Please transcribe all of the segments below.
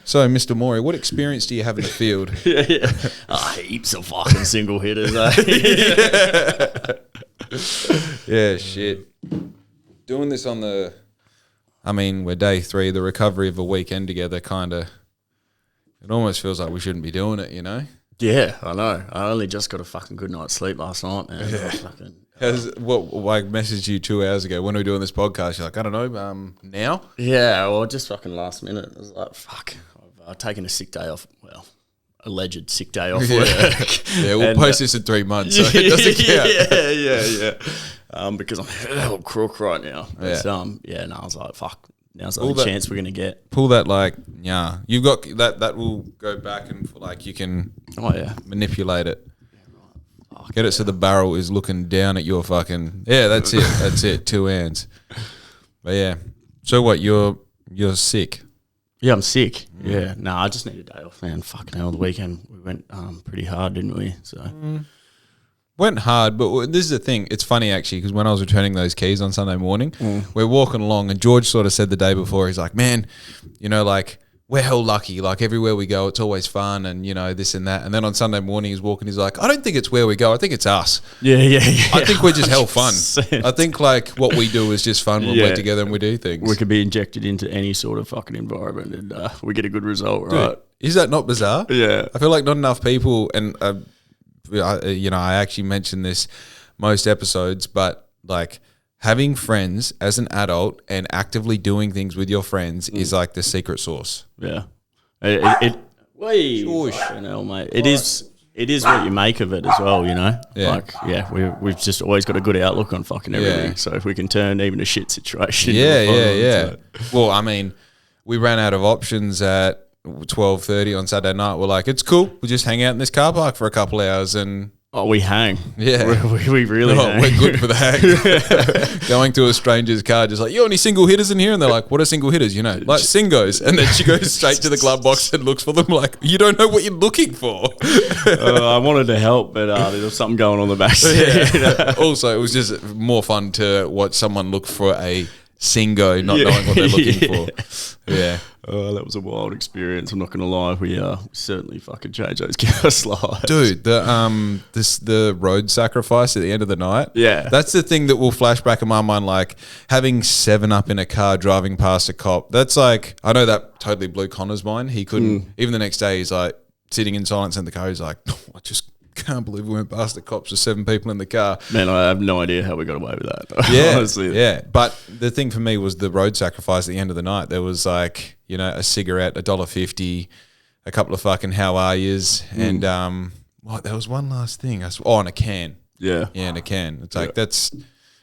So, Mr. Morey, what experience do you have in the field? Heaps of fucking single hitters, Yeah, shit. Doing this on the... I mean, we're day 3, the recovery of a weekend together, kind of... It almost feels like we shouldn't be doing it, you know? Yeah, I know. I only just got a fucking good night's sleep last night, man. Yeah. I messaged you 2 hours ago. When are we doing this podcast? You're like, I don't know, now? Yeah, well, just fucking last minute. I was like, fuck, I've taken a sick day off. Well, alleged sick day off work. Yeah, we'll post this in 3 months, so it doesn't count. Yeah. Because I'm a little crook right now. But, I was like, fuck. Now's the only chance we're going to get. Pull that, you've got that will go back and, you can manipulate it. Yeah, right. Get it so the barrel is looking down at your fucking... Yeah, that's it. That's it. 2 hands. But, yeah. So, what, you're sick? Yeah, I'm sick. Yeah. No, I just need a day off, man. Fucking hell, the weekend we went pretty hard, didn't we? So... Went hard, but this is the thing. It's funny, actually, because when I was returning those keys on Sunday morning, we're walking along, and George sort of said the day before, he's like, man, we're hell lucky. Like, everywhere we go, it's always fun and, this and that. And then on Sunday morning, he's walking, he's like, I don't think it's where we go. I think it's us. Yeah. I think we're just hell fun. I think, what we do is just fun when we're together and we do things. We could be injected into any sort of fucking environment and we get a good result, right? Dude, is that not bizarre? Yeah. I feel like not enough people, and... I actually mention this most episodes, but having friends as an adult and actively doing things with your friends is like the secret sauce. Yeah. Fucking hell, mate. It is what you make of it as well, Yeah. We've just always got a good outlook on fucking everything. Yeah. So if we can turn even a shit situation into Well, I mean, we ran out of options at 12:30 on Saturday night. We're like, it's cool. We'll just hang out in this car park for a couple hours and... Oh, we hang. Yeah. We really hang. We're good for the hang. Going to a stranger's car, just like, any single hitters in here? And they're like, what are single hitters? Like singos. And then she goes straight to the glove box and looks for them like, you don't know what you're looking for. I wanted to help, but there was something going on the back seat. Yeah. Also, it was just more fun to watch someone look for a singo, not knowing what they're looking for. Yeah. Oh, that was a wild experience. I'm not going to lie. We certainly fucking changed those gas lights. Dude, the road sacrifice at the end of the night. Yeah. That's the thing that will flash back in my mind, having 7-Up in a car driving past a cop. That's I know that totally blew Connor's mind. He couldn't, even the next day, he's sitting in silence in the car. He's like, I just can't believe we went past the cops with 7 people in the car. Man, I have no idea how we got away with that. Yeah, honestly. Yeah. But the thing for me was the road sacrifice at the end of the night. There was a cigarette, $1.50, a couple of fucking how are yous, and there was one last thing. And a can. Yeah. Yeah, and a can. It's that's,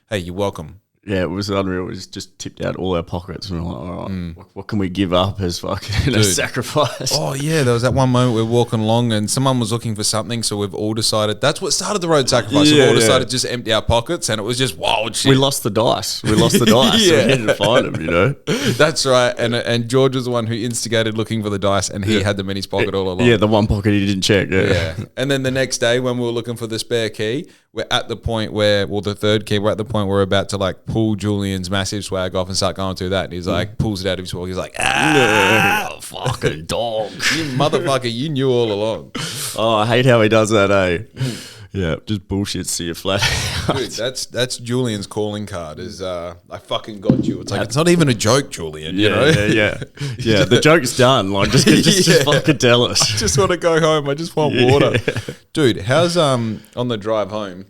hey, you're welcome. Yeah, it was unreal. We just tipped out all our pockets and we're like, all right, what can we give up as fucking a sacrifice? Oh, yeah, there was that one moment we were walking along and someone was looking for something, so we've all decided, that's what started the road sacrifice. We've all decided to just empty our pockets, and it was just wild shit. We lost the dice. So we needed to find them, That's right, and George was the one who instigated looking for the dice, and he had them in his pocket all along. Yeah, the one pocket he didn't check, yeah. And then the next day when we were looking for the spare key, we're at the point where, the third key, we're at the point where we're about to pull Julian's massive swag off and start going through that. And he's pulls it out of his wallet. He's like, fucking dog. You motherfucker, you knew all along. Oh, I hate how he does that, Yeah, just bullshits to you flat out. Dude, that's Julian's calling card is, I fucking got you. It's it's not even a joke, Julian, you know? Yeah, the joke's done. Just fucking tell us. I just want to go home. I just want water. Dude, how's, on the drive home,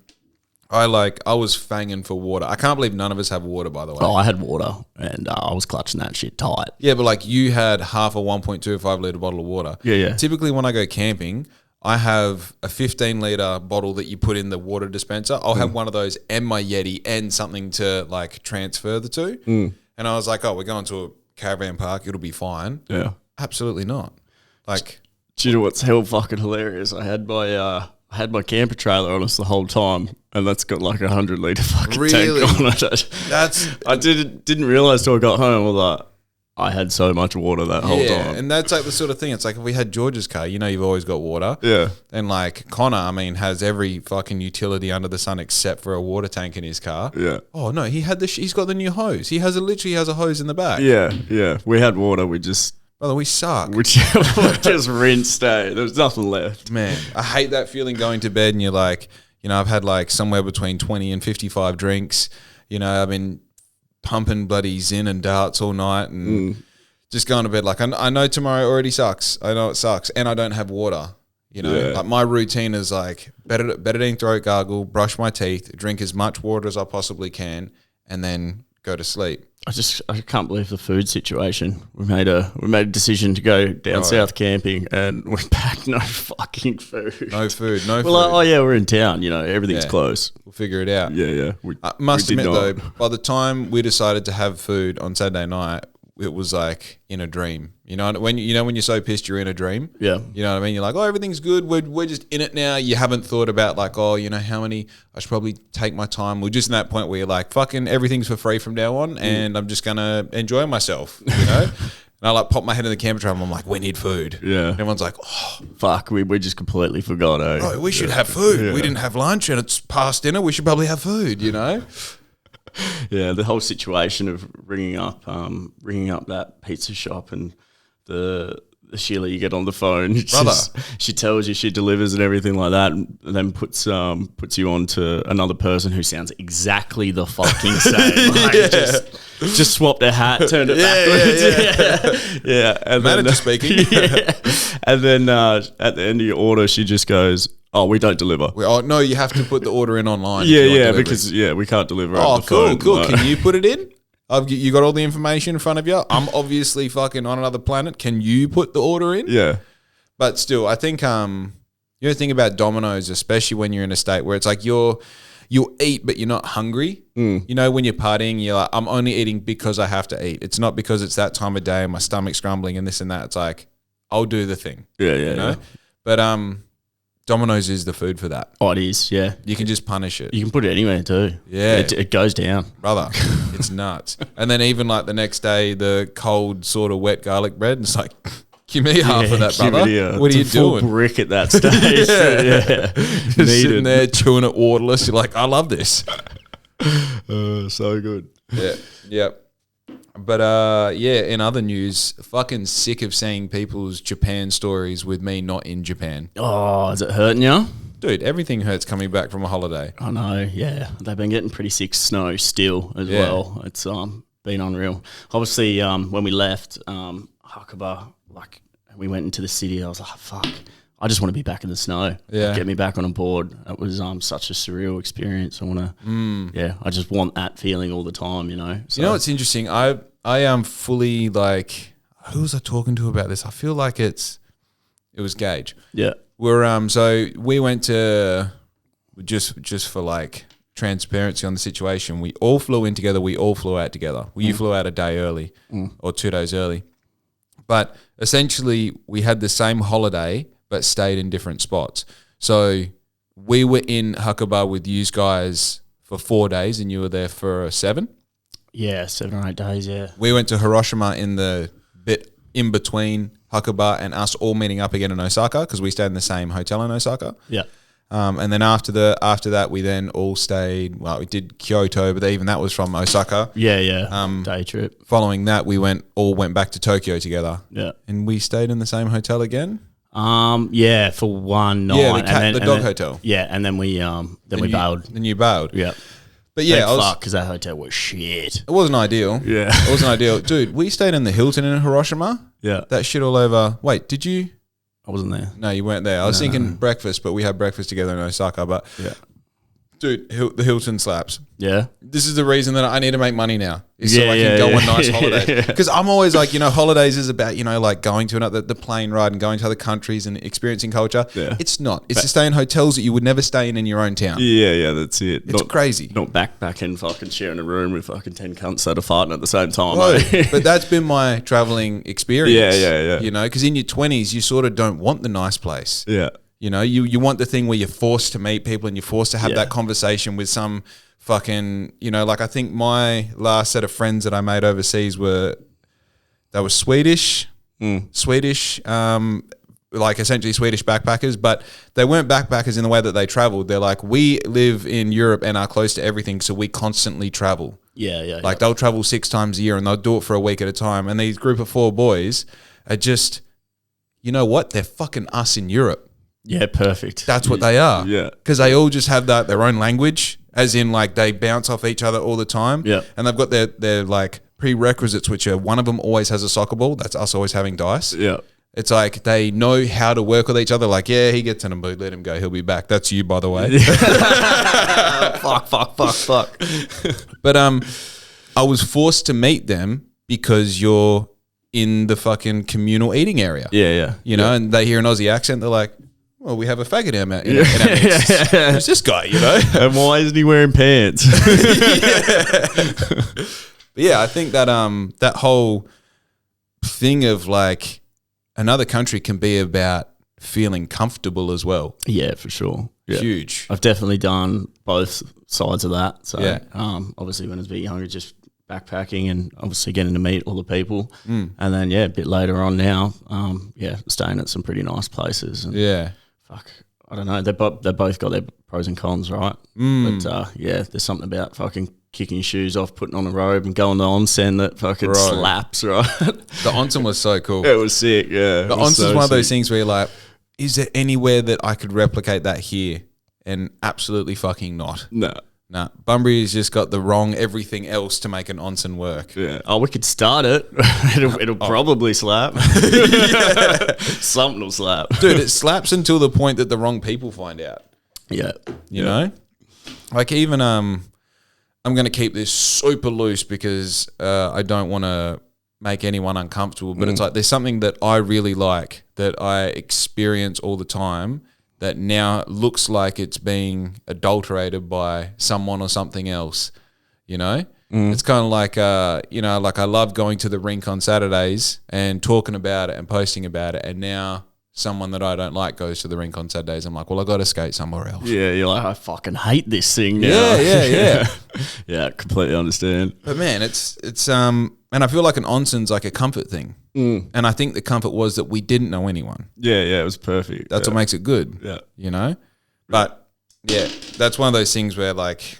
I was fanging for water. I can't believe none of us have water, by the way. Oh, I had water and I was clutching that shit tight. Yeah, but you had half a 1.25 litre bottle of water. Yeah. Typically when I go camping, I have a 15 litre bottle that you put in the water dispenser. I'll have one of those and my Yeti and something to transfer the two. And I was like, we're going to a caravan park. It'll be fine. Yeah. Absolutely not. Do you know what's hell fucking hilarious? I had my camper trailer on us the whole time, and that's got 100 litre fucking tank on it. I didn't realise till I got home. I was like, I had so much water that whole time. And that's the sort of thing. It's if we had George's car, you've always got water. Yeah. And Connor, has every fucking utility under the sun except for a water tank in his car. Yeah. Oh no, he's got the new hose. He literally has a hose in the back. Yeah. We had water. We just Brother, we suck. Which just rinsed, There was nothing left. Man, I hate that feeling going to bed and you're like, I've had like somewhere between 20 and 55 drinks. I've been pumping bloody Zin and darts all night and just going to bed. Like, I know tomorrow already sucks. I know it sucks. And I don't have water. Like my routine is like betadine throat gargle, brush my teeth, drink as much water as I possibly can, and then go to sleep. I can't believe the food situation. We made a decision to go down south camping, and we packed no fucking food. No food. We're in town. Everything's close. We'll figure it out. Yeah. I must admit though, by the time we decided to have food on Saturday night, it was like in a dream. When you're so pissed you're in a dream. Yeah. You know what I mean? You're like, everything's good. We're just in it now. You haven't thought about like, how many I should probably take my time. We're just in that point where you're like, fucking everything's for free from now on, and I'm just gonna enjoy myself. And I like pop my head in the camper trailer and I'm like, we need food. Yeah. And everyone's like, oh fuck, we just completely forgot. Oh, we should have food. Yeah. We didn't have lunch and it's past dinner. We should probably have food. Yeah, the whole situation of ringing up that pizza shop and the Sheila you get on the phone, she tells you she delivers and everything like that, and then puts you on to another person who sounds exactly the fucking same. Like, just swapped a hat, turned it backwards. Yeah. And manager speaking. And then at the end of your order, she just goes, "Oh, we don't deliver." No, you have to put the order in online. Because we can't deliver. Oh, over the phone. Cool. No. Can you put it in? You got all the information in front of you. I'm obviously fucking on another planet. Can you put the order in? Yeah. But still, I think think about Domino's, especially when you're in a state where it's like you'll eat, but you're not hungry. When you're partying, you're like, I'm only eating because I have to eat. It's not because it's that time of day and my stomach's grumbling and this and that. It's like, I'll do the thing. Yeah. But Domino's is the food for that. Oh, it is, yeah. You can just punish it. You can put it anywhere too. Yeah. It goes down. Brother, it's nuts. And then even like the next day, the cold sort of wet garlic bread, and it's like, give me half of that, brother. What are you doing? Full brick at that stage. Just sitting there chewing it waterless. You're like, I love this. So good. Yeah, yep. But in other news, fucking sick of seeing people's Japan stories with me not in Japan. Oh, is it hurting you? Dude, everything hurts coming back from a holiday. I know, yeah. They've been getting pretty sick snow still as well. It's been unreal. Obviously, when we left Hakuba, like we went into the city, I was like, fuck, I just want to be back in the snow. Yeah. Get me back on a board. It was such a surreal experience. I want to, I just want that feeling all the time, So. You know what's interesting? I am fully like, who was I talking to about this? I feel like it was Gage. Yeah. So we went to, just for like transparency on the situation, we all flew in together, we all flew out together. You flew out a day early or 2 days early. But essentially we had the same holiday but stayed in different spots. So we were in Hakuba with you guys for 4 days and you were there for 7? Yeah, 7 or 8 days, yeah. We went to Hiroshima in the bit in between Hakuba and us all meeting up again in Osaka because we stayed in the same hotel in Osaka. Yeah. And then after that, we then all stayed. Well, we did Kyoto, but even that was from Osaka. Yeah. Day trip. Following that, we all went back to Tokyo together. Yeah. And we stayed in the same hotel again. Yeah, for one night. Yeah, the dog hotel. Yeah, and then we bailed. Then you bailed. Yeah. But yeah, because that hotel was shit. It wasn't ideal. Yeah. It wasn't ideal. Dude, we stayed in the Hilton in Hiroshima. Yeah. That shit all over. Wait, did you? I wasn't there. No, you weren't there. I was thinking breakfast, but we had breakfast together in Osaka. But yeah. Dude, the Hilton slaps. Yeah. This is the reason that I need to make money now. So I can go on nice holidays. Because I'm always like, holidays is about, like going to the plane ride and going to other countries and experiencing culture. Yeah. It's not. It's to stay in hotels that you would never stay in your own town. Yeah, that's it. It's crazy. Not backpacking, fucking sharing a room with fucking 10 cunts that are fighting at the same time. No, but that's been my traveling experience. Yeah. Because in your 20s, you sort of don't want the nice place. Yeah. You want the thing where you're forced to meet people and you're forced to have that conversation with some fucking, like I think my last set of friends that I made overseas were Swedish, like essentially Swedish backpackers, but they weren't backpackers in the way that they traveled. They're like, we live in Europe and are close to everything, so we constantly travel. Yeah. Like they'll travel 6 times a year and they'll do it for a week at a time. And these group of 4 boys, are just, you know what? They're fucking us in Europe. Yeah, perfect. That's what they are. Yeah. Because they all just have their own language, as in like they bounce off each other all the time. Yeah. And they've got their like prerequisites, which are one of them always has a soccer ball. That's us always having dice. Yeah. It's like they know how to work with each other. Like, yeah, he gets in a mood, let him go. He'll be back. That's you, by the way. Fuck. But I was forced to meet them because you're in the fucking communal eating area. Yeah. You know, and they hear an Aussie accent. They're like, well, we have a faggot in our mix. Who's this guy, you know? And why isn't he wearing pants? Yeah, I think that that whole thing of like another country can be about feeling comfortable as well. Yeah, for sure. Yeah. Huge. I've definitely done both sides of that. So Yeah. Obviously when I was a bit younger, just backpacking and obviously getting to meet all the people. And then, a bit later on now, staying at some pretty nice places. And Yeah. fuck, I don't know. They both got their pros and cons, right? But there's something about fucking kicking your shoes off, putting on a robe and going to onsen that fucking slaps, right? The onsen was so cool. It was sick, yeah. The onsen's one of those things where you're like, is there anywhere that I could replicate that here? And absolutely fucking not. No. Nah, Bunbury has just got the wrong everything else to make an onsen work. Yeah. Oh, we could start it. It'll probably slap. Something will slap. Dude, it slaps until the point that the wrong people find out. Yeah. You know? Like even I'm going to keep this super loose because I don't want to make anyone uncomfortable, but it's like there's something that I really like that I experience all the time that now looks like it's being adulterated by someone or something else, you know? It's kind of like, like I love going to the rink on Saturdays and talking about it and posting about it, and now someone that I don't like goes to the rink on Saturdays. I'm like, well, I got to skate somewhere else. Yeah, you're like, I fucking hate this thing now. Yeah. Yeah, completely understand. But man, it's and I feel like an onsen's like a comfort thing. And I think the comfort was that we didn't know anyone. Yeah, it was perfect. That's what makes it good. Yeah. You know? But yeah, that's one of those things where like,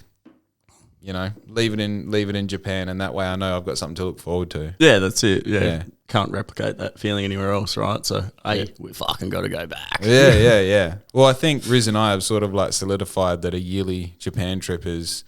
you know, leave it in Japan, and that way I know I've got something to look forward to. Yeah, that's it. Yeah. Can't replicate that feeling anywhere else, right? So, we fucking got to go back. Yeah. Well, I think Riz and I have sort of like solidified that a yearly Japan trip is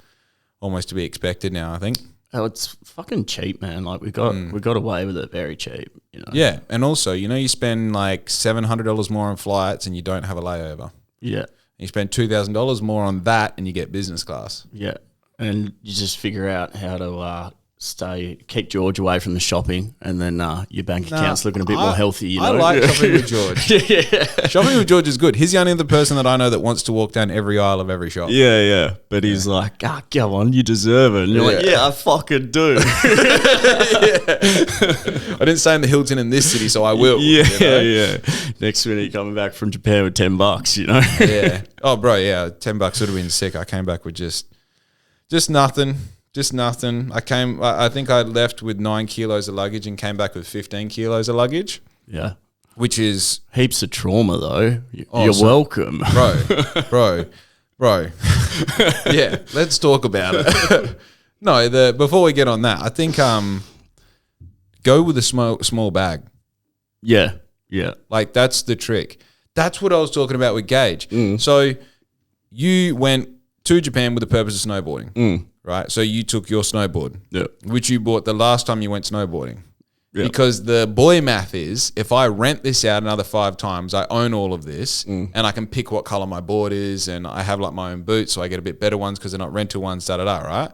almost to be expected now, I think. Oh, it's fucking cheap, man. Like we got away with it very cheap, you know. Yeah, and also, you know, you spend like $700 more on flights and you don't have a layover. Yeah. You spend $2,000 more on that and you get business class. Yeah. And you just figure out how to keep George away from the shopping, and then your bank account's looking a bit more healthy, you know. I like shopping with George. Shopping with George is good. He's the only other person that I know that wants to walk down every aisle of every shop. Yeah. But he's like, go on, you deserve it. And you're like, I fucking do. I didn't stay in the Hilton in this city, so I will. Yeah. Next minute, you're coming back from Japan with $10, you know. Yeah. Oh, bro, yeah, $10 would have been sick. I came back with just nothing. Just nothing. I think I left with 9 kilos of luggage and came back with 15 kilos of luggage. Yeah. Which is heaps of trauma though. You're welcome. Bro. Yeah, let's talk about it. No, before we get on that, I think go with a small bag. Yeah. Like that's the trick. That's what I was talking about with Gage. So you went to Japan with the purpose of snowboarding. Right, so you took your snowboard, which you bought the last time you went snowboarding. Because the boy math is, if I rent this out another 5 times, I own all of this, and I can pick what color my board is, and I have like my own boots, so I get a bit better ones because they're not rental ones, right?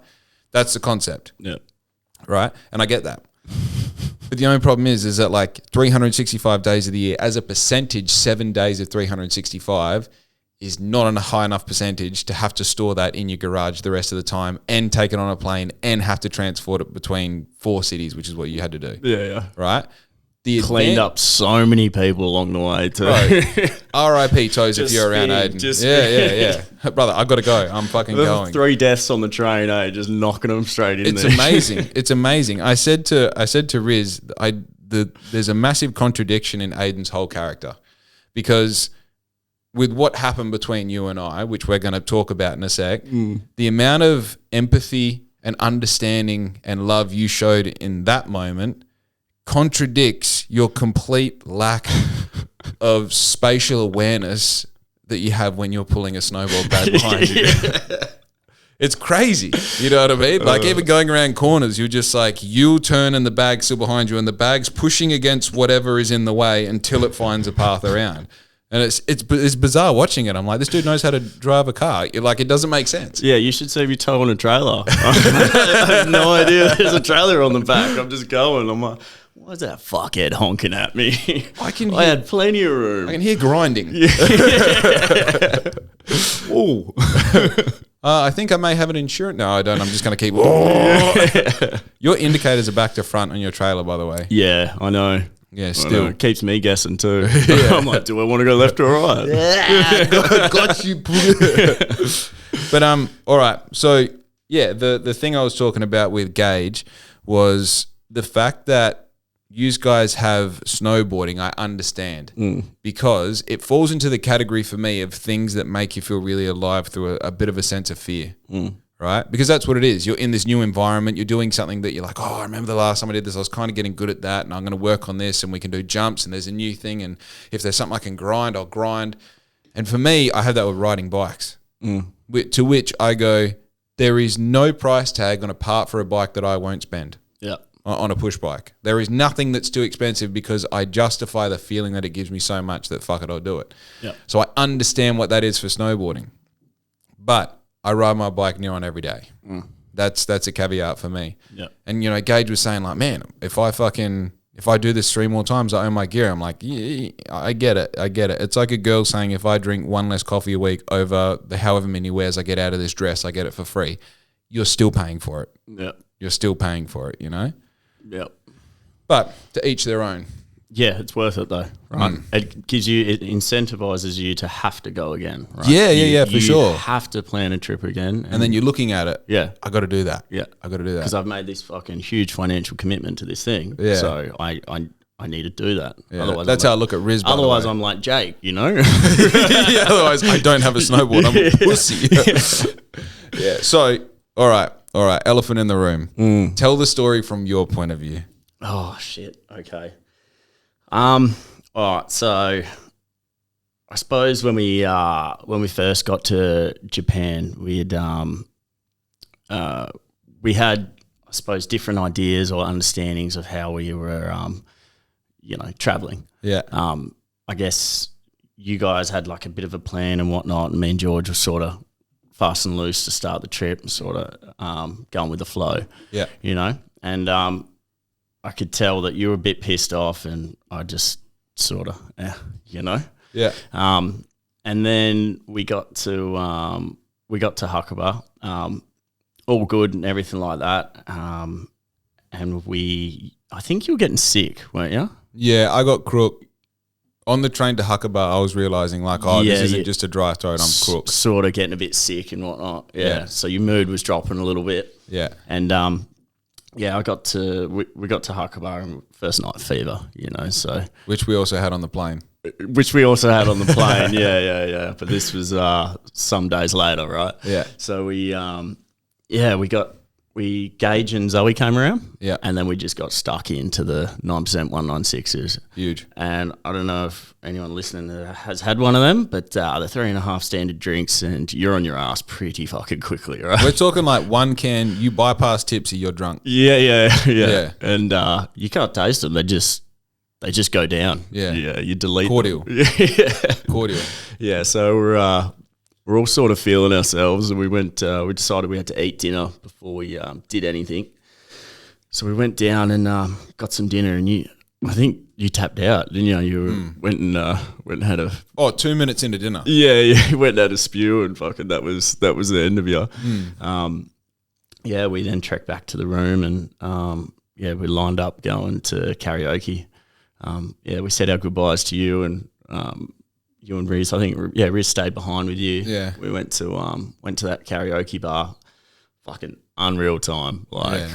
That's the concept. Yeah. Right, and I get that. But the only problem is that like 365 days of the year, as a percentage, 7 days of 365 is not a high enough percentage to have to store that in your garage the rest of the time and take it on a plane and have to transport it between 4 cities, which is what you had to do. Yeah. Right? Cleaned up so many people along the way too. R.I.P. toes if you're around Aidan. Yeah. Brother, I've got to go. I'm fucking going. 3 deaths on the train, just knocking them straight in there. It's amazing. I said to Riz, there's a massive contradiction in Aidan's whole character because with what happened between you and I, which we're going to talk about in a sec, the amount of empathy and understanding and love you showed in that moment contradicts your complete lack of spatial awareness that you have when you're pulling a snowboard bag behind you. It's crazy. You know what I mean? Like even going around corners, you're just like, you'll turn and the bag's still behind you and the bag's pushing against whatever is in the way until it finds a path around. And it's bizarre watching it. I'm like, this dude knows how to drive a car. Like, it doesn't make sense. Yeah, you should see me towing a trailer. I have no idea there's a trailer on the back. I'm just going. I'm like, why is that fuckhead honking at me? I had plenty of room. I can hear grinding. Ooh. I think I may have an insurance. No, I don't. I'm just going to keep. Your indicators are back to front on your trailer, by the way. Yeah, I know. Yeah, still. It keeps me guessing too. I'm like, do I want to go left or right? Yeah, got you. But all right. So yeah, the thing I was talking about with Gage was the fact that you guys have snowboarding. I understand because it falls into the category for me of things that make you feel really alive through a bit of a sense of fear. Right? Because that's what it is. You're in this new environment. You're doing something that you're like, oh, I remember the last time I did this. I was kind of getting good at that, and I'm going to work on this, and we can do jumps, and there's a new thing, and if there's something I can grind, I'll grind. And for me, I have that with riding bikes, to which I go, there is no price tag on a part for a bike that I won't spend on a push bike. There is nothing that's too expensive because I justify the feeling that it gives me so much that fuck it, I'll do it. So I understand what that is for snowboarding. But I ride my bike near on every day. That's a caveat for me. And you know, Gage was saying like, man, if I do this 3 more times, I own my gear. I'm like, yeah, I get it. It's like a girl saying, if I drink 1 less coffee a week over the however many wears I get out of this dress, I get it for free. You're still paying for it. You're still paying for it, you know? But to each their own. Yeah, it's worth it though, right? It incentivizes you to have to go again, right? Yeah, for sure. You have to plan a trip again. And then you're looking at it. Yeah. I got to do that. Yeah. I got to do that. Because I've made this fucking huge financial commitment to this thing. Yeah. So I need to do that. Yeah. Otherwise, that's how I look at Riz, otherwise, I'm like Jake, you know? Otherwise, I don't have a snowboard. I'm a pussy. Yeah. So, all right. Elephant in the room. Tell the story from your point of view. Oh, shit. Okay. All right, so I suppose when we first got to Japan, we had I suppose different ideas or understandings of how we were traveling. Yeah. I guess you guys had like a bit of a plan and whatnot, and me and George were sort of fast and loose to start the trip and sort of going with the flow. Yeah. You know, and I could tell that you were a bit pissed off, and I just sort of, you know. Yeah. And then we got to Huckabah, all good and everything like that. And I think you were getting sick, weren't you? Yeah, I got crook. On the train to Huckabah, I was realizing like, this isn't just a dry throat, I'm crook. Sort of getting a bit sick and whatnot. Yeah. So your mood was dropping a little bit. Yeah. And yeah, we got to Huckabah and first night fever, you know, so. Which we also had on the plane. Yeah. But this was some days later, right? Yeah. So Gage and Zoe came around. Yeah. And then we just got stuck into the 9% 196s. Huge. And I don't know if anyone listening has had one of them, but they're 3.5 standard drinks and you're on your ass pretty fucking quickly, right? We're talking like one can, you bypass tipsy, you're drunk. Yeah. And you can't taste them. They just go down. Yeah. Yeah. You delete Cordial. Cordial. Yeah. So we're all sort of feeling ourselves, and we decided we had to eat dinner before we did anything. So we went down and got some dinner, and I think you tapped out, didn't you? You went and had a 2 minutes into dinner. Yeah, you went and had a spew, and fucking that was the end of you. Yeah, we then trekked back to the room, and we lined up going to karaoke. We said our goodbyes to you and. You and Riz, I think, Riz stayed behind with you. Yeah, we went to that karaoke bar. Fucking unreal time. Like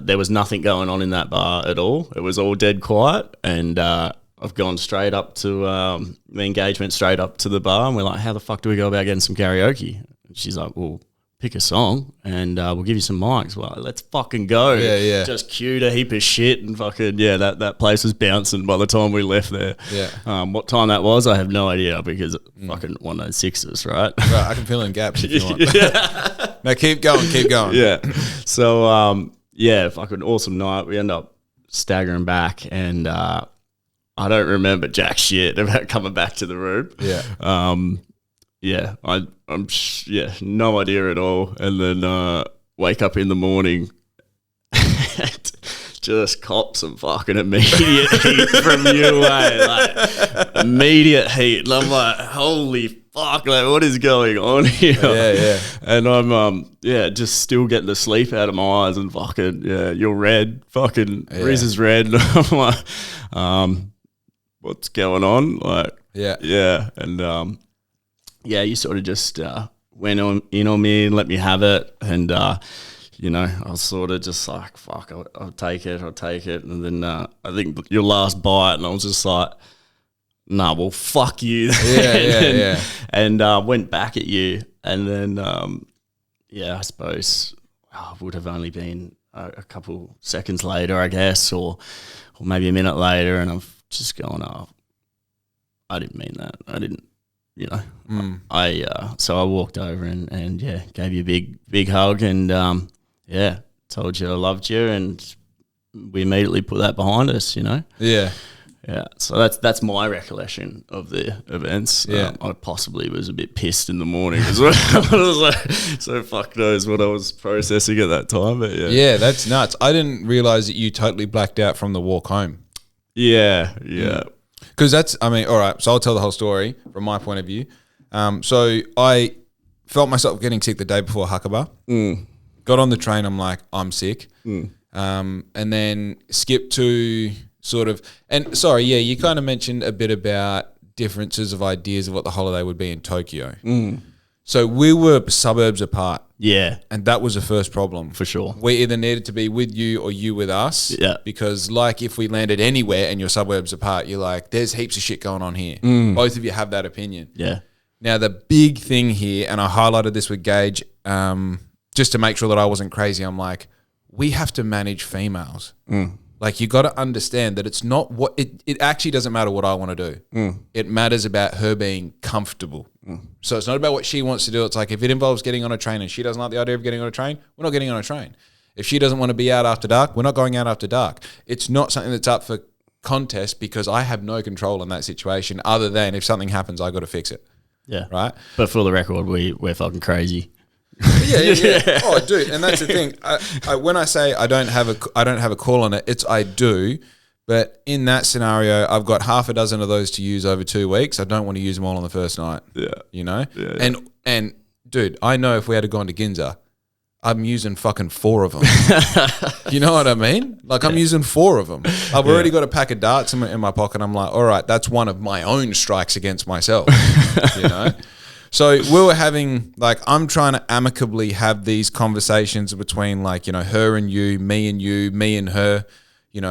there was nothing going on in that bar at all. It was all dead quiet. And I've gone straight up to the engagement, straight up to the bar, and we're like, "How the fuck do we go about getting some karaoke?" And she's like, "Well, pick a song and we'll give you some mics. Well, let's fucking go. Yeah. Just queued a heap of shit and fucking, that place was bouncing by the time we left there. Yeah. What time that was, I have no idea because fucking 106s, right? Right, I can fill in gaps if you want. No, keep going. Yeah. So, fucking awesome night. We end up staggering back and I don't remember jack shit about coming back to the room. Yeah. I'm no idea at all. And then wake up in the morning and just cop some fucking immediate heat from you, like immediate heat. And I'm like, holy fuck, like what is going on here? Yeah. And I'm just still getting the sleep out of my eyes and fucking you're red, fucking Riz is red. And I'm like, what's going on? Like and you sort of just went in on me and let me have it. And, I was sort of just like, fuck, I'll take it. And then I think your last bite, and I was just like, nah, well, fuck you. And went back at you. And then, I suppose would have only been a couple seconds later, I guess, or maybe a minute later. And I'm just going, I didn't mean that. I didn't. So I walked over and gave you a big hug and told you I loved you, and we immediately put that behind us. Yeah. So that's my recollection of the events. I possibly was a bit pissed in the morning as well. I was like, so fuck knows what I was processing at that time. But yeah, that's nuts. I didn't realize that you totally blacked out from the walk home. Yeah. Because all right, so I'll tell the whole story from my point of view. So I felt myself getting sick the day before Huckabah. Got on the train, I'm like, I'm sick. And then skipped to sort of, and sorry, you kind of mentioned a bit about differences of ideas of what the holiday would be in Tokyo. So we were suburbs apart. Yeah. And that was the first problem. For sure. We either needed to be with you or you with us. Yeah. Because like if we landed anywhere and you're suburbs apart, you're like, there's heaps of shit going on here. Both of you have that opinion. Yeah. Now the big thing here, and I highlighted this with Gage, just to make sure that I wasn't crazy, I'm like, we have to manage females. Like you got to understand that it's not what, it actually doesn't matter what I want to do. It matters about her being comfortable. So it's not about what she wants to do. It's like if it involves getting on a train and she doesn't like the idea of getting on a train, we're not getting on a train. If she doesn't want to be out after dark, we're not going out after dark. It's not something that's up for contest because I have no control in that situation other than if something happens, I got to fix it. Yeah. Right? But for the record, we're fucking crazy. Yeah. Oh, dude, and that's the thing. I when I say I don't have a call on it, it's I do. But in that scenario, I've got half a dozen of those to use over 2 weeks. I don't want to use them all on the first night. Yeah. Yeah. And dude, I know if we had gone to Ginza, I'm using fucking 4 of them. You know what I mean? Like I'm using 4 of them. I've already got a pack of darts in my pocket. I'm like, all right, that's one of my own strikes against myself. So we were having, like, I'm trying to amicably have these conversations between, like, her and you, me and her,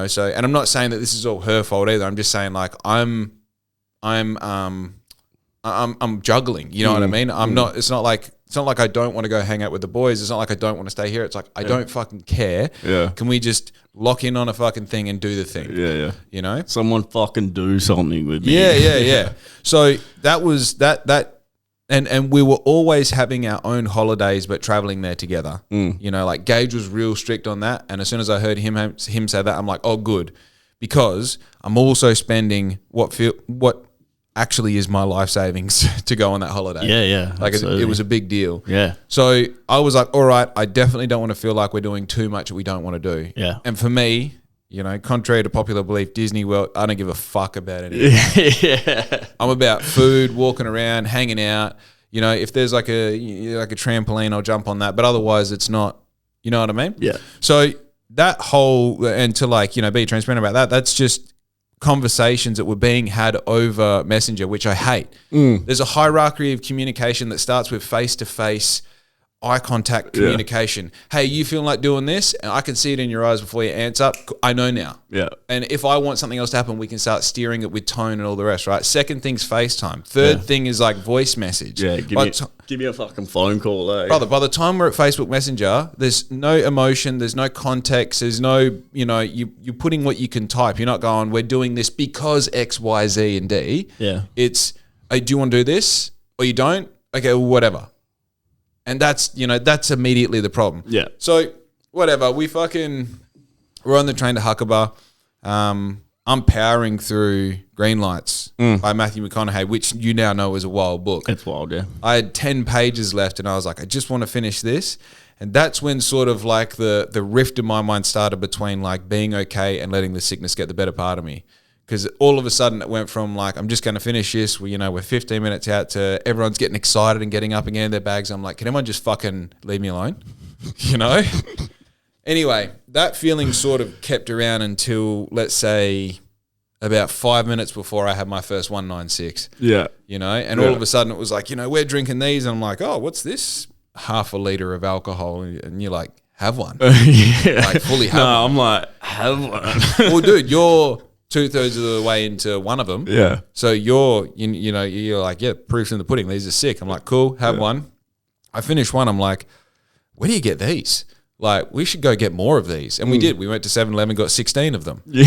so, and I'm not saying that this is all her fault either. I'm just saying, like, I'm juggling, you know what I mean? It's not like I don't want to go hang out with the boys. It's not like I don't want to stay here. It's like, I don't fucking care. Yeah. Can we just lock in on a fucking thing and do the thing? Yeah. Someone fucking do something with me. Yeah. So that was that. And we were always having our own holidays, but traveling there together. Like Gage was real strict on that. And as soon as I heard him say that, I'm like, oh, good, because I'm also spending what actually is my life savings to go on that holiday. Yeah. Like it was a big deal. Yeah. So I was like, all right, I definitely don't want to feel like we're doing too much that we don't want to do. Yeah. And for me, contrary to popular belief, Disney World, I don't give a fuck about anything. Yeah. I'm about food, walking around, hanging out. If there's like a trampoline, I'll jump on that. But otherwise, it's not. You know what I mean? Yeah. So that whole, and to be transparent about that, that's just conversations that were being had over Messenger, which I hate. There's a hierarchy of communication that starts with face-to-face, eye contact, communication. Hey, you feeling like doing this? And I can see it in your eyes before you answer. I know now. Yeah. And if I want something else to happen, we can start steering it with tone and all the rest, right? Second thing's FaceTime. Third thing is like voice message. Yeah, give me a fucking phone call, eh? Brother, by the time we're at Facebook Messenger, there's no emotion, there's no context, there's no, you're putting what you can type. You're not going, we're doing this because X, Y, Z, and D. Yeah. It's, hey, do you want to do this? Or you don't? Okay, well, whatever. And that's immediately the problem. Yeah. So, whatever. We're on the train to Huckabah. I'm powering through Green Lights by Matthew McConaughey, which you now know is a wild book. It's wild, yeah. I had 10 pages left and I was like, I just want to finish this. And that's when sort of like the rift in my mind started between like being okay and letting the sickness get the better part of me. Because all of a sudden it went from like, I'm just going to finish this, we're 15 minutes out, to everyone's getting excited and getting up and getting their bags. I'm like, can everyone just fucking leave me alone? Anyway, that feeling sort of kept around until, let's say, about 5 minutes before I had my first 196. Yeah. And all of a sudden it was like, we're drinking these. And I'm like, oh, what's this? Half a litre of alcohol. And you're like, have one. Like, fully have one. No, I'm like, have one. Well, dude, you're 2/3 of the way into one of them. Yeah. So you're like, yeah, proof's in the pudding. These are sick. I'm like, cool, have one. I finished one. I'm like, where do you get these? Like, we should go get more of these. And we did. We went to 7-Eleven, got 16 of them. Yeah.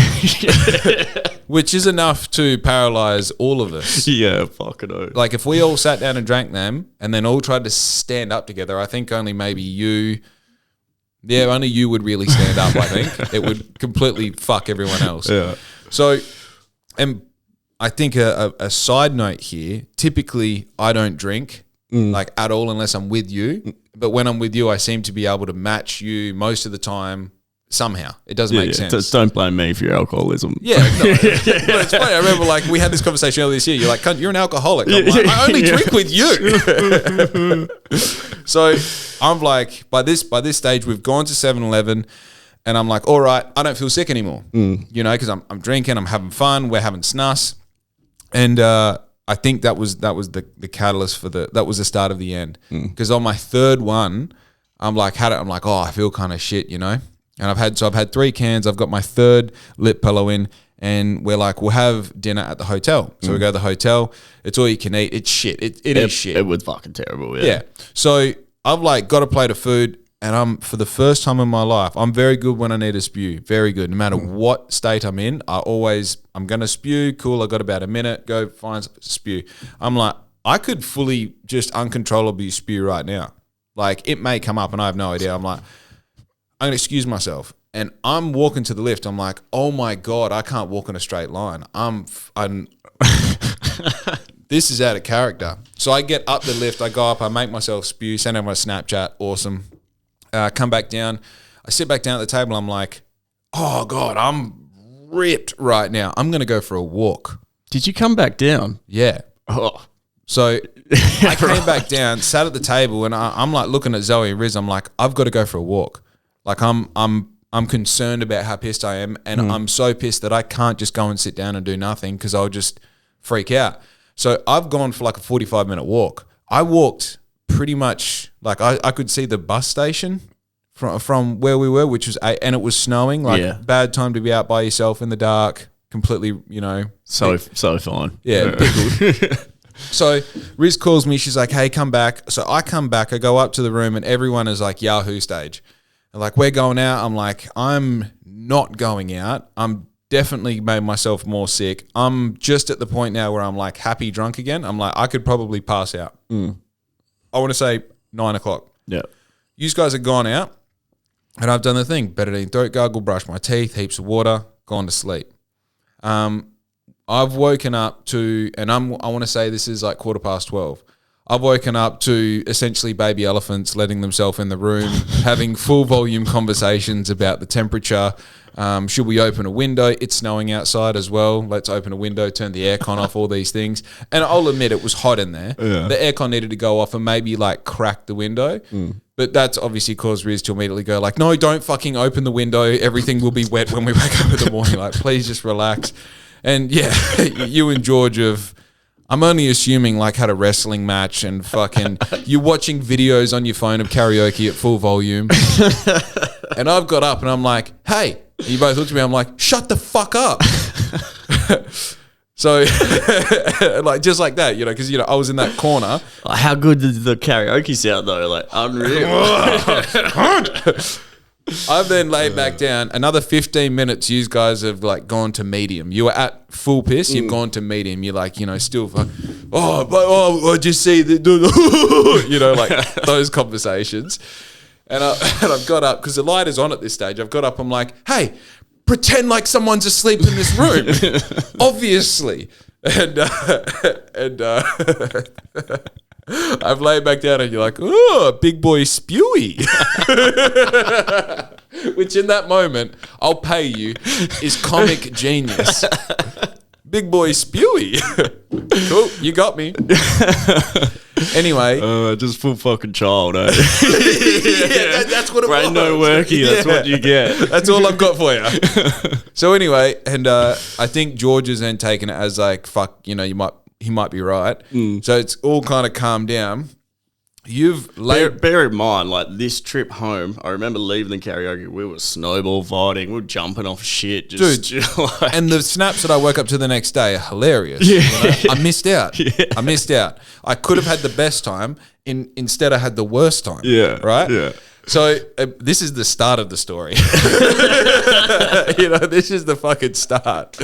Which is enough to paralyze all of us. Yeah, fucking oath. Like, if we all sat down and drank them and then all tried to stand up together, I think only maybe you... Yeah, only you would really stand up, I think. It would completely fuck everyone else. Yeah. So, and I think a side note here, typically I don't drink like at all unless I'm with you. But when I'm with you, I seem to be able to match you most of the time somehow. It doesn't make sense. Don't blame me for your alcoholism. Yeah. No, but it's funny. I remember like we had this conversation earlier this year. You're like, cunt, you're an alcoholic. I'm like, I only drink with you. So I'm like, by this stage, we've gone to 7-Eleven. And I'm like, all right, I don't feel sick anymore, because I'm drinking, I'm having fun, we're having snus. And I think that was the catalyst that was the start of the end. Because on my third one, I'm like, oh, I feel kind of shit, And I've had 3 cans, I've got my third lip pillow in, and we're like, we'll have dinner at the hotel. So we go to the hotel, it's all you can eat, it's shit, it is shit. It was fucking terrible, yeah. Yeah. So I've like got a plate of food, and for the first time in my life, I'm very good when I need to spew. Very good. No matter what state I'm in, I'm going to spew. Cool, I got about a minute. Go find spew. I'm like, I could fully just uncontrollably spew right now. Like, it may come up and I have no idea. I'm like, I'm going to excuse myself. And I'm walking to the lift. I'm like, oh my God, I can't walk in a straight line. This is out of character. So I get up the lift. I go up. I make myself spew. Send out my Snapchat. Awesome. Come back down. I sit back down at the table. I'm like, oh God, I'm ripped right now. I'm going to go for a walk. Did you come back down? Yeah. Oh. So I came back down, sat at the table, and I'm like looking at Zoe and Riz. I'm like, I've got to go for a walk. Like I'm concerned about how pissed I am, and I'm so pissed that I can't just go and sit down and do nothing because I'll just freak out. So I've gone for like a 45-minute walk. I walked pretty much like I could see the bus station from where we were, which was and it was snowing. Like bad time to be out by yourself in the dark, completely, So fine. Yeah, pickled. So Riz calls me. She's like, "Hey, come back." So I come back. I go up to the room, and everyone is like Yahoo stage. And like, we're going out. I'm like, I'm not going out. I'm definitely made myself more sick. I'm just at the point now where I'm like happy drunk again. I'm like, I could probably pass out. I want to say 9 o'clock. Yeah. You guys have gone out, and I've done the thing. Betadine throat gargle, brush my teeth, heaps of water, gone to sleep. I've woken up to, and I want to say this is like 12:15. I've woken up to essentially baby elephants letting themselves in the room, having full volume conversations about the temperature. Should we open a window? It's snowing outside as well. Let's open a window, turn the aircon off, all these things. And I'll admit it was hot in there. Yeah. The aircon needed to go off and maybe like crack the window. But that's obviously caused Riz to immediately go like, no, don't fucking open the window. Everything will be wet when we wake up in the morning. Like, please just relax. And yeah, you and George have I'm only assuming like had a wrestling match and fucking you're watching videos on your phone of karaoke at full volume. And I've got up and I'm like, hey. And you both looked at me, I'm like, shut the fuck up. So like just like that, because I was in that corner. How good did the karaoke sound though? Like unreal. I've then laid back down. Another 15 minutes, you guys have like gone to medium. You were at full piss. You've gone to medium. You're like, still, what'd you see? Like those conversations. And I've got up because the light is on at this stage. I've got up. I'm like, hey, pretend like someone's asleep in this room. Obviously. And I've laid back down and you're like, oh, big boy spewy. Which in that moment, I'll pay you, is comic genius. Big boy spewy. Cool, you got me. Anyway. Just full fucking child, eh? That's what it was. Ain't no worky, that's what you get. That's all I've got for you. So anyway, and I think George has then taken it as like, fuck, he might be right. So it's all kind of calmed down. Bear in mind, like this trip home, I remember leaving the karaoke, we were snowball fighting, we were jumping off shit. Dude, and the snaps that I woke up to the next day are hilarious. Yeah. I missed out. Yeah. I missed out. I could have had the best time, instead I had the worst time. Yeah. Right? Yeah. So this is the start of the story. This is the fucking start.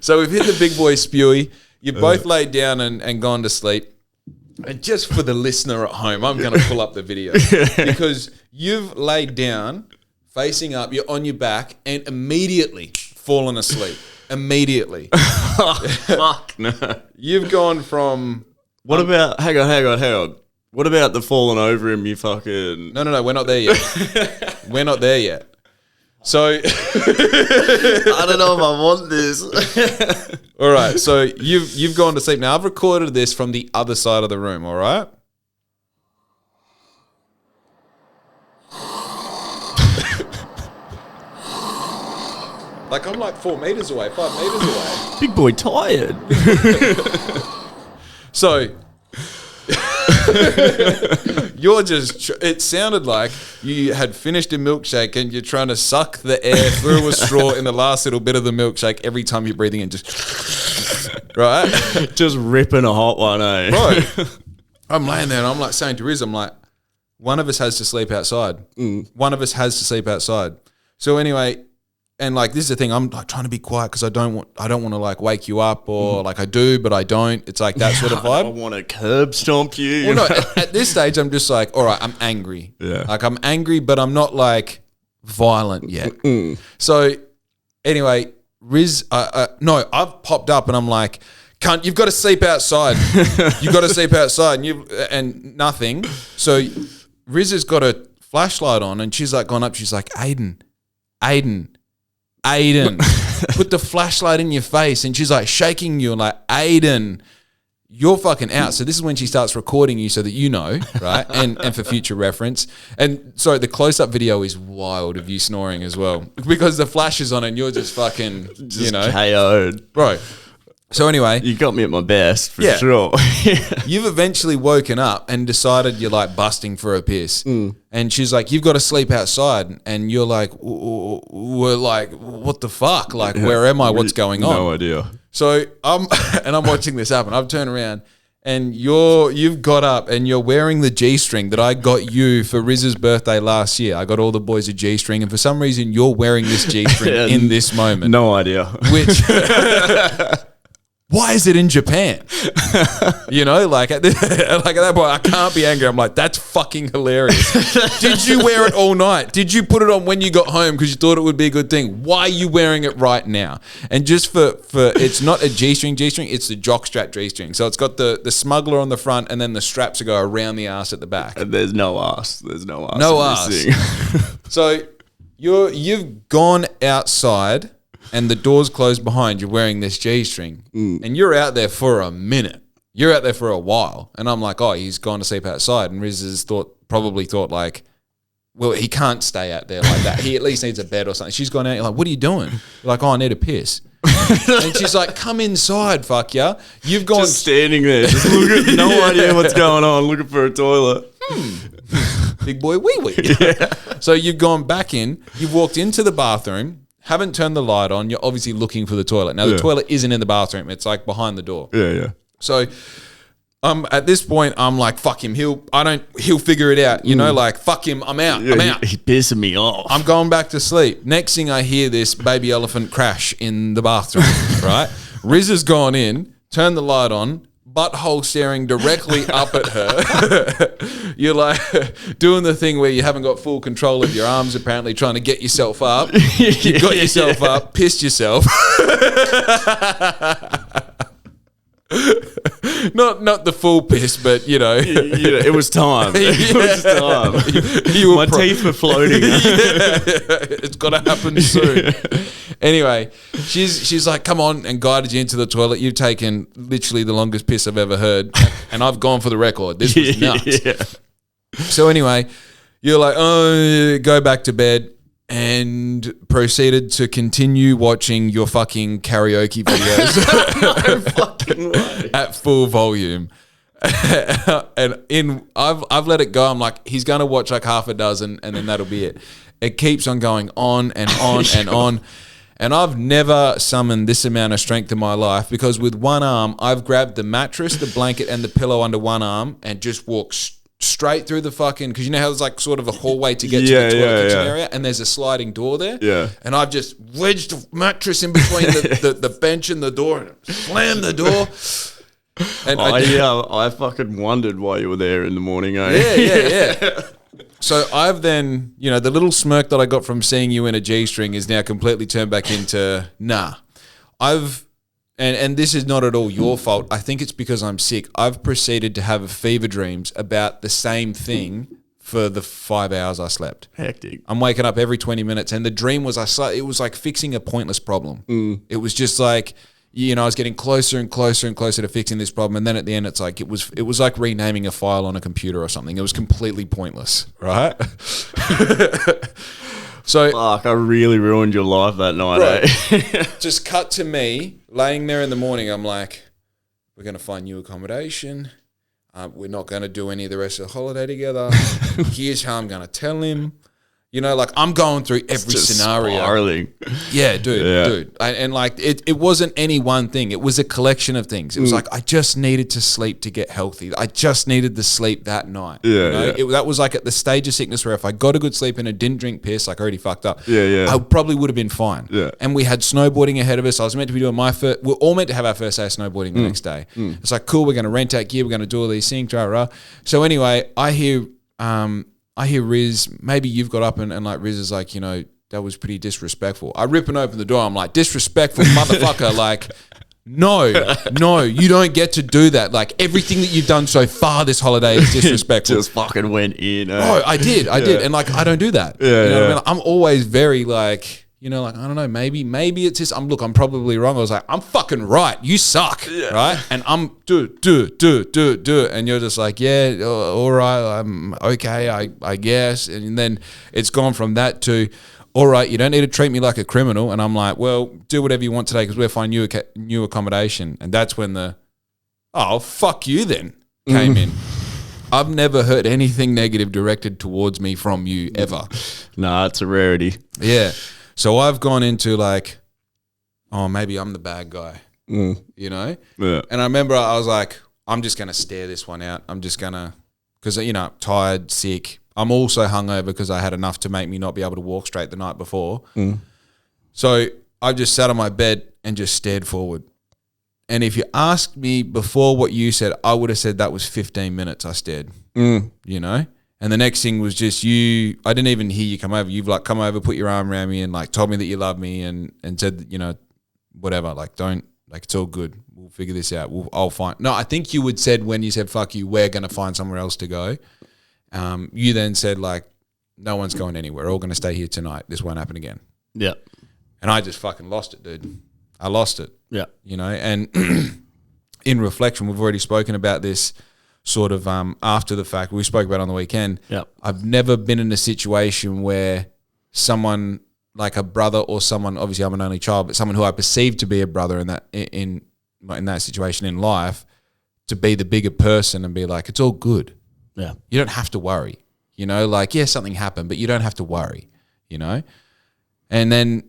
So we've hit the big boy spewy. You both laid down and gone to sleep. And just for the listener at home, I'm going to pull up the video because you've laid down, facing up, you're on your back, and immediately fallen asleep. Immediately. Fuck no. You've gone from... What about... Hang on. What about the falling over him, you fucking... No, we're not there yet. We're not there yet. So... I don't know if I want this. All right, so you've gone to sleep. Now, I've recorded this from the other side of the room, all right? Like, I'm like 4 meters away, 5 meters away. Big boy tired. So... You're just... It sounded like you had finished a milkshake and you're trying to suck the air through a straw in the last little bit of the milkshake every time you're breathing in. Just... Right? Just ripping a hot one, eh? Right. I'm laying there and I'm like saying to Riz, I'm like, one of us has to sleep outside. One of us has to sleep outside. So anyway... And like this is the thing, I'm like trying to be quiet because I don't want to like wake you up or like I do, but I don't. It's like that sort of vibe. I want to curb stomp you. Well, no, at this stage, I'm just like, all right, I'm angry. Yeah. Like I'm angry, but I'm not like violent yet. So anyway, Riz, no, I've popped up and I'm like, cunt, you've got to sleep outside. You've got to sleep outside and nothing. So Riz has got a flashlight on and she's like gone up. She's like, Aidan, put the flashlight in your face. And she's like shaking you and like, Aidan, you're fucking out. So this is when she starts recording you so that you know, right? And for future reference. And so the close-up video is wild of you snoring as well because the flash is on and you're just fucking, KO'd. Bro. So anyway. You got me at my best for sure. You've eventually woken up and decided you're like busting for a piss. And she's like, you've got to sleep outside. And you're like, we're like, what the fuck? Like, where am I? What's going on? No idea. So I'm watching this happen. I've turned around and you've got up and you're wearing the G-string that I got you for Riz's birthday last year. I got all the boys a G-string and for some reason you're wearing this G-string in this moment. No idea. Which... Why is it in Japan? Like at that point, I can't be angry. I'm like, that's fucking hilarious. Did you wear it all night? Did you put it on when you got home because you thought it would be a good thing? Why are you wearing it right now? And just for it's not a G-string, it's the jockstrap G-string. So it's got the smuggler on the front and then the straps go around the ass at the back. And there's no ass. No ass. So you've gone outside. And the door's closed behind you wearing this G-string. And you're out there for a minute. You're out there for a while. And I'm like, oh, he's gone to sleep outside. And Riz has probably thought like, well, he can't stay out there like that. He at least needs a bed or something. She's gone out. You're like, what are you doing? You're like, oh, I need a piss. And she's like, come inside, fuck ya. You've gone... Just standing there, just looking, no idea what's going on, looking for a toilet. Big boy wee-wee. Yeah. So you've gone back in, you've walked into the bathroom, haven't turned the light on, you're obviously looking for the toilet. Now, the toilet isn't in the bathroom. It's like behind the door. Yeah. So... at this point, I'm like, fuck him. He'll figure it out. You know, like, fuck him. I'm out. Yeah, I'm out. He's pissing me off. I'm going back to sleep. Next thing I hear this baby elephant crash in the bathroom, right? Riz has gone in, turned the light on, butthole staring directly up at her. You're like doing the thing where you haven't got full control of your arms, apparently trying to get yourself up. You got yourself up, pissed yourself. Not the full piss, but it was time. It was time. My teeth were floating. It's got to happen soon. Anyway, she's like, come on, and guided you into the toilet. You've taken literally the longest piss I've ever heard, and I've gone for the record. This was nuts. Yeah. So anyway, you're like, oh, go back to bed. And proceeded to continue watching your fucking karaoke videos no fucking way. At full volume. And I've let it go. I'm like, he's gonna watch like half a dozen, and then that'll be it. It keeps on going on and on and on. And I've never summoned this amount of strength in my life, because with one arm, I've grabbed the mattress, the blanket, and the pillow under one arm and just walked straight through the fucking, because you know how there's like sort of a hallway to get to the toilet kitchen area, and there's a sliding door there. Yeah. And I've just wedged the mattress in between the bench and the door, and slammed the door. And I fucking wondered why you were there in the morning. Yeah. So I've then, the little smirk that I got from seeing you in a G-string is now completely turned back into, nah. And this is not at all your fault. I think it's because I'm sick. I've proceeded to have fever dreams about the same thing for the 5 hours I slept. Hectic. I'm waking up every 20 minutes, and the dream was it was like fixing a pointless problem. It was just like, I was getting closer and closer and closer to fixing this problem, and then at the end, it's like it was like renaming a file on a computer or something. It was completely pointless, right? So, fuck, I really ruined your life that night. Right. Just cut to me laying there in the morning. I'm like, we're going to find new accommodation. We're not going to do any of the rest of the holiday together. Here's how I'm going to tell him. Like I'm going through every scenario. Spiraling. Yeah, dude. And like it wasn't any one thing. It was a collection of things. It was like I just needed to sleep to get healthy. I just needed the sleep that night. Yeah, that was like at the stage of sickness where if I got a good sleep in and didn't drink piss, like I already fucked up. I probably would have been fine. Yeah. And we had snowboarding ahead of us. I was meant to be doing we're all meant to have our first day of snowboarding the next day. It's like, cool, we're going to rent out gear. We're going to do all these things. So anyway, I hear Riz, maybe you've got up and like Riz is like, that was pretty disrespectful. I rip and open the door. I'm like, disrespectful motherfucker. Like, no, you don't get to do that. Like everything that you've done so far this holiday is disrespectful. Just fucking went in. Oh, I did. And like, I don't do that. Yeah, what I mean? I'm always very like, like, I don't know, maybe it's just, I'm probably wrong. I was like, I'm fucking right. You suck. Yeah. Right. And I'm do it. And you're just like, yeah, all right. I'm okay. I guess. And then it's gone from that to, all right, you don't need to treat me like a criminal. And I'm like, well, do whatever you want today because we'll find new accommodation. And that's when fuck you then came in. I've never heard anything negative directed towards me from you ever. Nah, it's a rarity. Yeah. So I've gone into like, oh, maybe I'm the bad guy, Yeah. And I remember I was like, I'm just going to stare this one out. I'm just going to, because, tired, sick. I'm also hungover because I had enough to make me not be able to walk straight the night before. So I just sat on my bed and just stared forward. And if you asked me before what you said, I would have said that was 15 minutes I stared, And the next thing was just I didn't even hear you come over. You've like come over, put your arm around me and like told me that you love me and said, whatever, like don't, like it's all good. We'll figure this out. I'll find. No, I think you would said when you said, fuck you, we're going to find somewhere else to go. You then said like, no one's going anywhere. We're all going to stay here tonight. This won't happen again. Yeah. And I just fucking lost it, dude. I lost it. Yeah. And in reflection, we've already spoken about this sort of after the fact. We spoke about it on the weekend. Yep. I've never been in a situation where someone like a brother or someone. Obviously, I'm an only child, but someone who I perceive to be a brother in that situation in life, to be the bigger person and be like, it's all good. Yeah, you don't have to worry. You know, like something happened, but you don't have to worry. You know, and then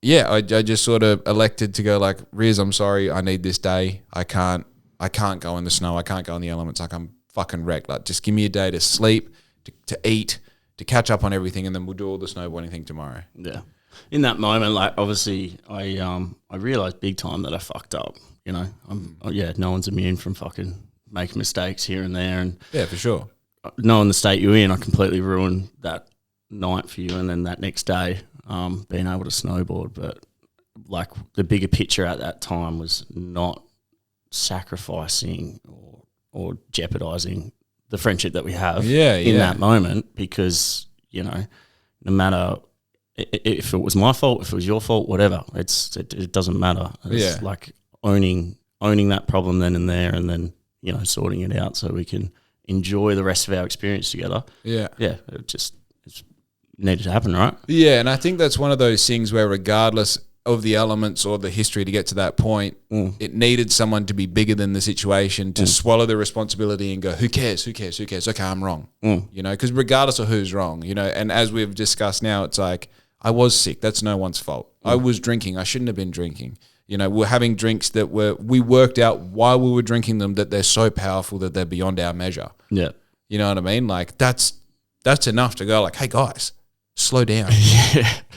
I just sort of elected to go like, Riz, I'm sorry, I need this day. I can't go in the snow. I can't go in the elements. Like I'm fucking wrecked. Like just give me a day to sleep, to eat, to catch up on everything, and then we'll do all the snowboarding thing tomorrow. Yeah. In that moment, like obviously, I realized big time that I fucked up. You know, no one's immune from fucking making mistakes here and there, and yeah, for sure. Knowing the state you're in, I completely ruined that night for you, and then that next day, being able to snowboard. But like the bigger picture at that time was not sacrificing or jeopardizing the friendship that we have in that moment, because you know, no matter if it was my fault, if it was your fault, whatever, it doesn't matter. It's like owning that problem then and there, and then you know, sorting it out so we can enjoy the rest of our experience together. It needed to happen, right? And I think that's one of those things where regardless of the elements or the history to get to that point, it needed someone to be bigger than the situation to swallow the responsibility and go, who cares? Okay, I'm wrong. You know, because regardless of who's wrong, you know, and as we've discussed now, it's like, I was sick. That's no one's fault. I was drinking. I shouldn't have been drinking. You know, we're having drinks that we worked out while we were drinking them that they're so powerful that they're beyond our measure. Yeah. You know what I mean? Like that's enough to go like, hey guys, slow down.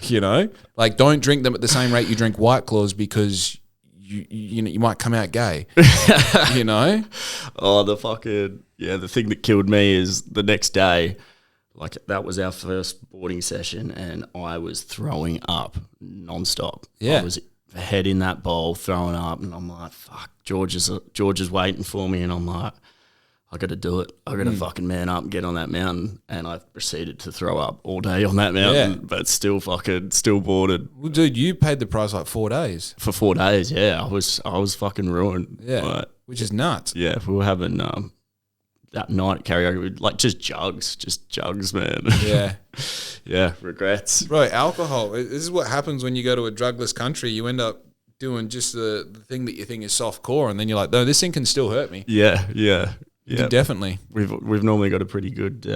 You know? Like don't drink them at the same rate you drink White Claws, because you know, you might come out gay. You know? Oh, the thing that killed me is the next day, like that was our first boarding session and I was throwing up nonstop. Yeah. I was head in that bowl, throwing up, and I'm like, fuck, George is waiting for me, and I'm like, I got to do it. I got to fucking man up and get on that mountain, and I proceeded to throw up all day on that mountain, but still boarded. Well, dude, you paid the price like 4 days. For 4 days, yeah. I was fucking ruined. Yeah, which is nuts. Yeah, we were having that night at karaoke, like just jugs, man. Yeah. Yeah, regrets. Bro, alcohol, this is what happens when you go to a drugless country. You end up doing just the thing that you think is soft core, and then you're like, no, this thing can still hurt me. Yeah. Definitely. We've normally got a pretty good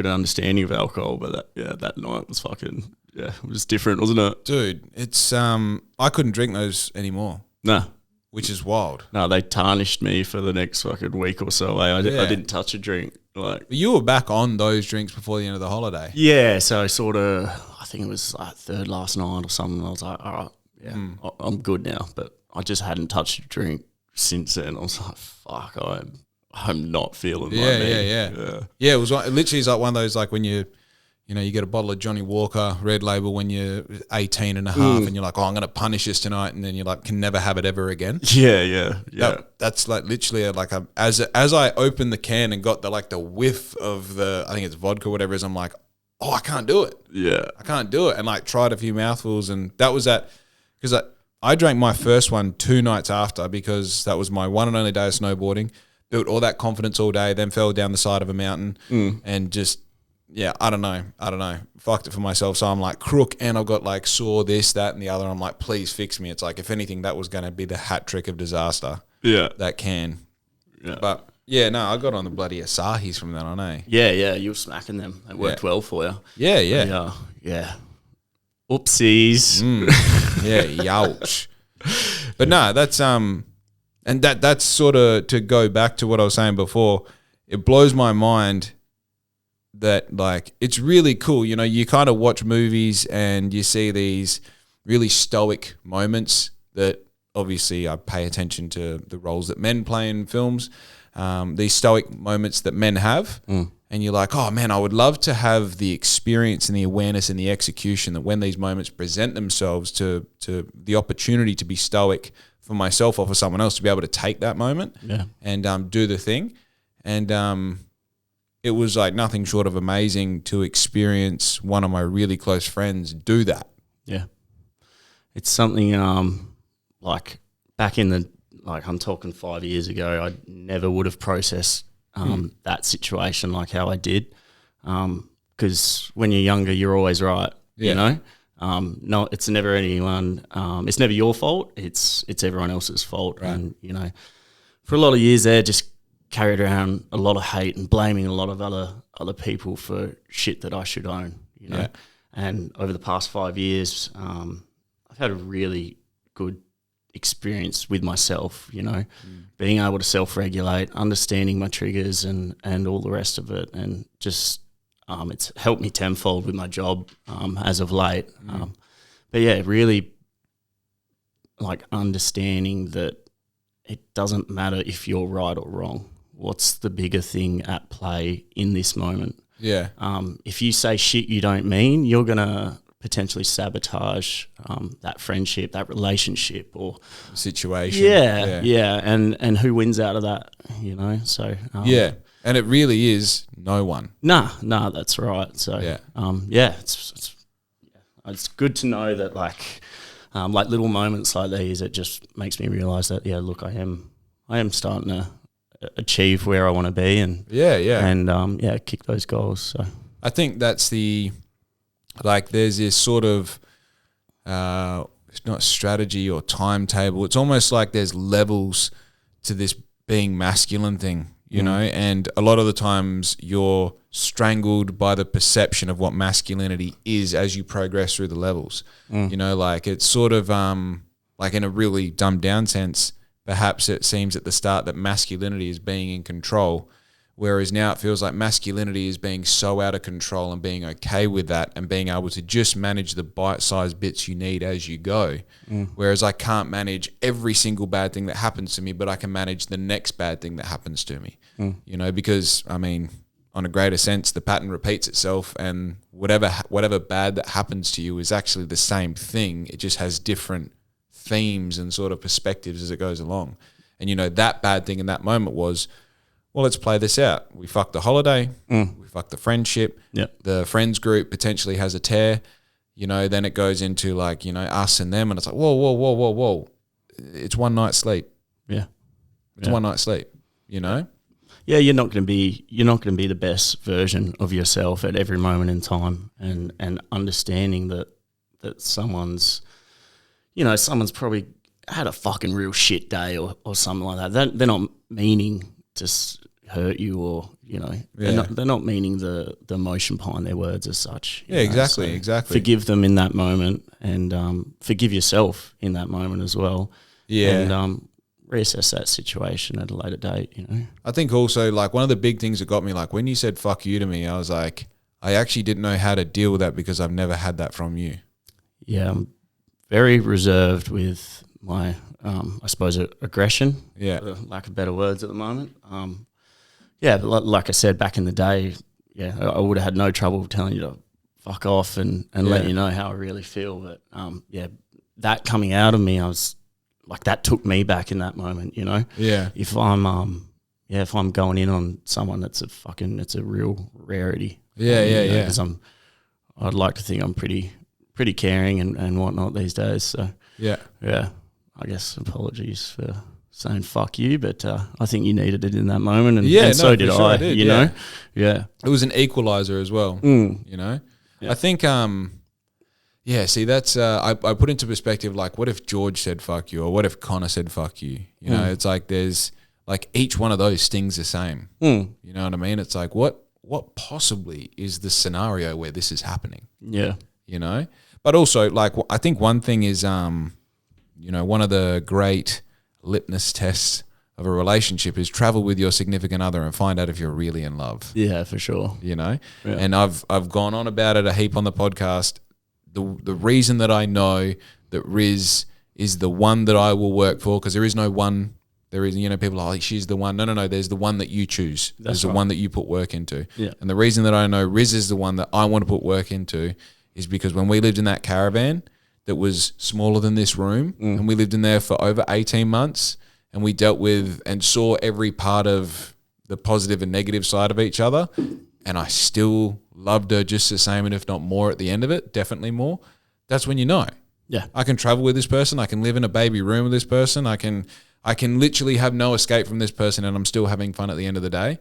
understanding of alcohol, but that night was fucking, it was different, wasn't it? Dude, it's, I couldn't drink those anymore. No. Which is wild. No, they tarnished me for the next fucking week or so. I didn't touch a drink. Like, but you were back on those drinks before the end of the holiday. Yeah, so I think it was like third last night or something. I was like, all right, I'm good now. But I just hadn't touched a drink since then. I was like, fuck, I'm not feeling like me. Yeah, it was like, literally it's like one of those, like when you get a bottle of Johnny Walker Red Label when you're 18 and a half and you're like, oh, I'm going to punish this tonight, and then you're like, can never have it ever again. Yeah. That's like literally as I opened the can and got the whiff of I think it's vodka, whatever it is, I'm like, oh, I can't do it. Yeah. I can't do it. And like tried a few mouthfuls, and that was that, because I drank my first one 2 nights after, because that was my one and only day of snowboarding, built all that confidence all day, then fell down the side of a mountain and just, yeah, I don't know. Fucked it for myself. So I'm like crook, and I've got like sore this, that, and the other. I'm like, please fix me. It's like, if anything, that was going to be the hat trick of disaster. Yeah. That can. Yeah. But yeah, no, I got on the bloody Asahis from then on, eh? Yeah, you were smacking them. It worked well for you. Yeah. Yeah. Oopsies. Yeah, youch. But no, that's and that's sort of, to go back to what I was saying before, it blows my mind that like it's really cool. You know, you kind of watch movies and you see these really stoic moments that obviously I pay attention to the roles that men play in films, these stoic moments that men have. And you're like, oh man, I would love to have the experience and the awareness and the execution that when these moments present themselves, to the opportunity to be stoic for myself or for someone else, to be able to take that moment and do the thing. And it was like nothing short of amazing to experience one of my really close friends do that. Yeah. It's something like back in I'm talking 5 years ago, I never would have processed that situation like how I did. Because when you're younger, you're always right. you know? No, it's never anyone. It's never your fault. It's everyone else's fault. Right. And, you know, for a lot of years there, just carried around a lot of hate and blaming a lot of other people for shit that I should own, you know? Yeah. And over the past 5 years, I've had a really good experience with myself, you know, being able to self-regulate, understanding my triggers and all the rest of it. And just it's helped me tenfold with my job as of late. But yeah, really like understanding that it doesn't matter if you're right or wrong. What's the bigger thing at play in this moment? Yeah. If you say shit you don't mean, you're going to potentially sabotage that friendship, that relationship or situation. Yeah. And who wins out of that, you know? So yeah. And it really is no one. Nah, that's right. So it's good to know that like little moments like these, it just makes me realize that look, I am starting to achieve where I want to be and kick those goals. So I think that's there's this sort of it's not strategy or timetable. It's almost like there's levels to this being masculine thing, you know, and a lot of the times you're strangled by the perception of what masculinity is as you progress through the levels. You know, like it's sort of like in a really dumbed down sense, perhaps it seems at the start that masculinity is being in control, whereas now it feels like masculinity is being so out of control and being okay with that and being able to just manage the bite-sized bits you need as you go. Whereas I can't manage every single bad thing that happens to me, but I can manage the next bad thing that happens to me. You know, because, I mean, on a greater sense, the pattern repeats itself and whatever bad that happens to you is actually the same thing. It just has different themes and sort of perspectives as it goes along. And, you know, that bad thing in that moment was, well, let's play this out. We fucked the holiday. We fucked the friendship. Yep. The friends group potentially has a tear. You know, then it goes into like, you know, us and them. And it's like, whoa. It's one night's sleep. Yeah. It's one night's sleep, you know? Yeah, you're not going to be the best version of yourself at every moment in time, and understanding that someone's probably had a fucking real shit day or something like that. They're not meaning to hurt you or, you know, they're not meaning the emotion behind their words as such. Yeah, exactly, so exactly. Forgive them in that moment and forgive yourself in that moment as well. Yeah. And reassess that situation at a later date, you know. I think also like one of the big things that got me, like when you said fuck you to me, I was like, I actually didn't know how to deal with that because I've never had that from you. Yeah, I'm very reserved with my, I suppose, aggression, for lack of better words at the moment. But like I said, back in the day, I would have had no trouble telling you to fuck off and let you know how I really feel. But, that coming out of me, I was like, that took me back in that moment, you know? Yeah. If I'm going in on someone, it's a real rarity. Yeah. Because I'd like to think I'm pretty caring and whatnot these days. So yeah. I guess apologies for saying fuck you, but I think you needed it in that moment, and so did I. You know, it was an equalizer as well. You know, I think see, that's I put into perspective, like, what if George said fuck you, or what if Connor said fuck you? You know, it's like there's like each one of those stings the same. You know what I mean? It's like what possibly is the scenario where this is happening? Yeah, you know. But also, like, I think one thing is, you know, one of the great litmus tests of a relationship is travel with your significant other and find out if you're really in love. Yeah, for sure. You know, and I've gone on about it a heap on the podcast. The reason that I know that Riz is the one that I will work for, because there is no one. There is, you know, people are like, she's the one. No. There's the one that you choose. There's the one that you put work into. Yeah. And the reason that I know Riz is the one that I want to put work into is because when we lived in that caravan that was smaller than this room, and we lived in there for over 18 months, and we dealt with and saw every part of the positive and negative side of each other, and I still loved her just the same, and if not more at the end of it, definitely more. That's when you know. Yeah. I can travel with this person. I can live in a baby room with this person. I can literally have no escape from this person, and I'm still having fun at the end of the day.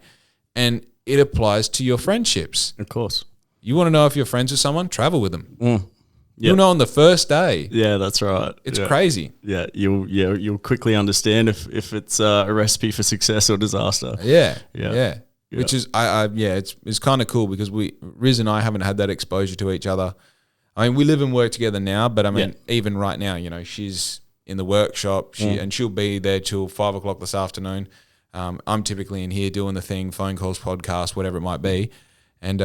And it applies to your friendships. Of course. You want to know if you're friends with someone? Travel with them. Yep. You'll know on the first day. Yeah, that's right. It's crazy. Yeah, you'll quickly understand if it's a recipe for success or disaster. Yeah. Which is it's kind of cool because Riz and I haven't had that exposure to each other. I mean, we live and work together now, but I mean, even right now, you know, she's in the workshop, and she'll be there till 5 o'clock this afternoon. I'm typically in here doing the thing, phone calls, podcast, whatever it might be. And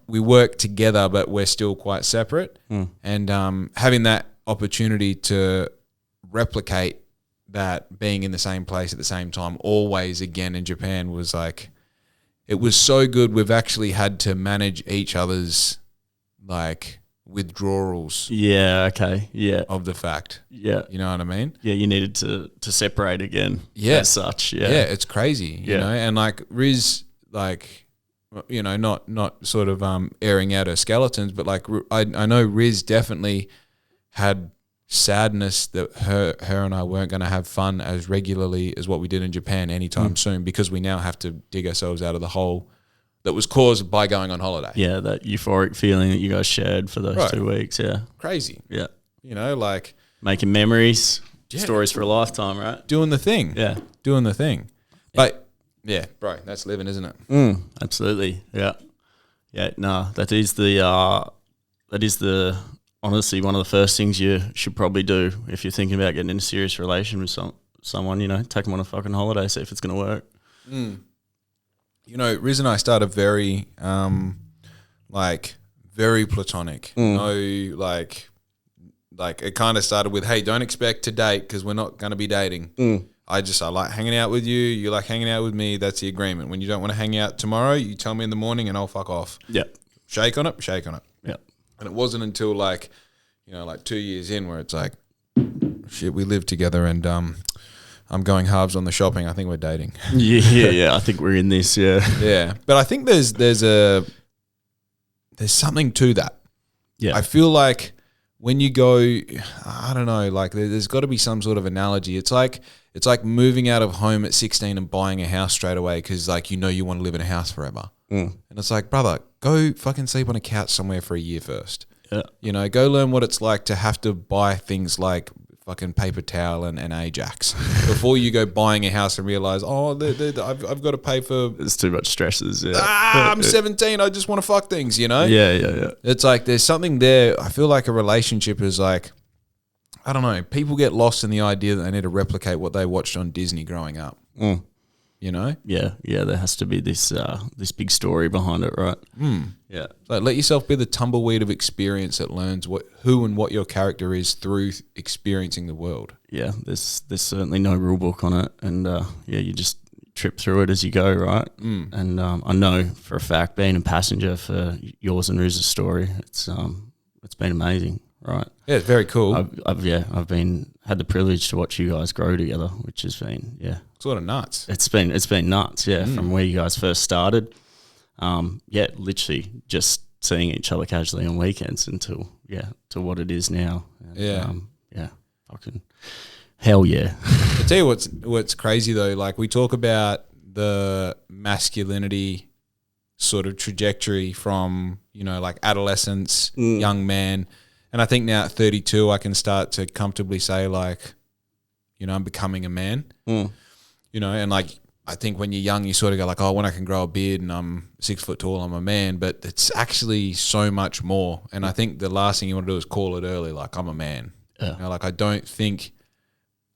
we work together, but we're still quite separate. And having that opportunity to replicate that, being in the same place at the same time, always again in Japan, was like, it was so good. We've actually had to manage each other's like withdrawals. Yeah. Okay. Yeah. Of the fact. Yeah. You know what I mean? Yeah. You needed to separate again. Yeah. As such. Yeah. Yeah. It's crazy. You know, and like Riz, like, you know, not sort of airing out her skeletons, but like I know Riz definitely had sadness that her and I weren't going to have fun as regularly as what we did in Japan anytime soon, because we now have to dig ourselves out of the hole that was caused by going on holiday. Yeah, that euphoric feeling that you guys shared for those 2 weeks. Yeah. Crazy. Yeah. You know, like making memories, stories for a lifetime, right? Doing the thing. Yeah. Doing the thing. But yeah, bro, that's living, isn't it? Absolutely. Yeah. Yeah. No, that is the honestly one of the first things you should probably do if you're thinking about getting in a serious relation with someone, you know, take them on a fucking holiday, see if it's going to work. You know, Riz and I started very, very platonic. No, like it kind of started with, hey, don't expect to date because we're not going to be dating. I like hanging out with you. You like hanging out with me. That's the agreement. When you don't want to hang out tomorrow, you tell me in the morning and I'll fuck off. Yeah. Shake on it, shake on it. Yeah. And it wasn't until like 2 years in where it's like, shit, we live together and I'm going halves on the shopping. I think we're dating. Yeah. I think we're in this. Yeah. Yeah. But I think there's something to that. Yeah. I feel like when you go, I don't know, like there's got to be some sort of analogy. It's like moving out of home at 16 and buying a house straight away because like you want to live in a house forever. And it's like, brother, go fucking sleep on a couch somewhere for a year first. Yeah. You know, go learn what it's like to have to buy things like fucking paper towel and Ajax before you go buying a house and realize, I've got to pay for. There's too much stresses. Yeah. I'm 17. I just want to fuck things, you know? Yeah. It's like there's something there. I feel like a relationship is like, I don't know. People get lost in the idea that they need to replicate what they watched on Disney growing up. You know? Yeah. There has to be this big story behind it, right? Yeah. So let yourself be the tumbleweed of experience that learns who and what your character is through experiencing the world. Yeah. There's certainly no rule book on it, and you just trip through it as you go, right? And I know for a fact, being a passenger for yours and Riz's story, it's been amazing. Right. Yeah, it's very cool. I've had the privilege to watch you guys grow together, which has been sort of nuts. It's been nuts, from where you guys first started. Literally just seeing each other casually on weekends until to what it is now. And, fucking hell yeah. I tell you what's crazy though, like we talk about the masculinity sort of trajectory from, like adolescence, young man. And I think now at 32, I can start to comfortably say like, I'm becoming a man, and like, I think when you're young, you sort of go like, oh, when I can grow a beard and I'm 6 foot tall, I'm a man, but it's actually so much more. And I think the last thing you want to do is call it early. Like I'm a man, I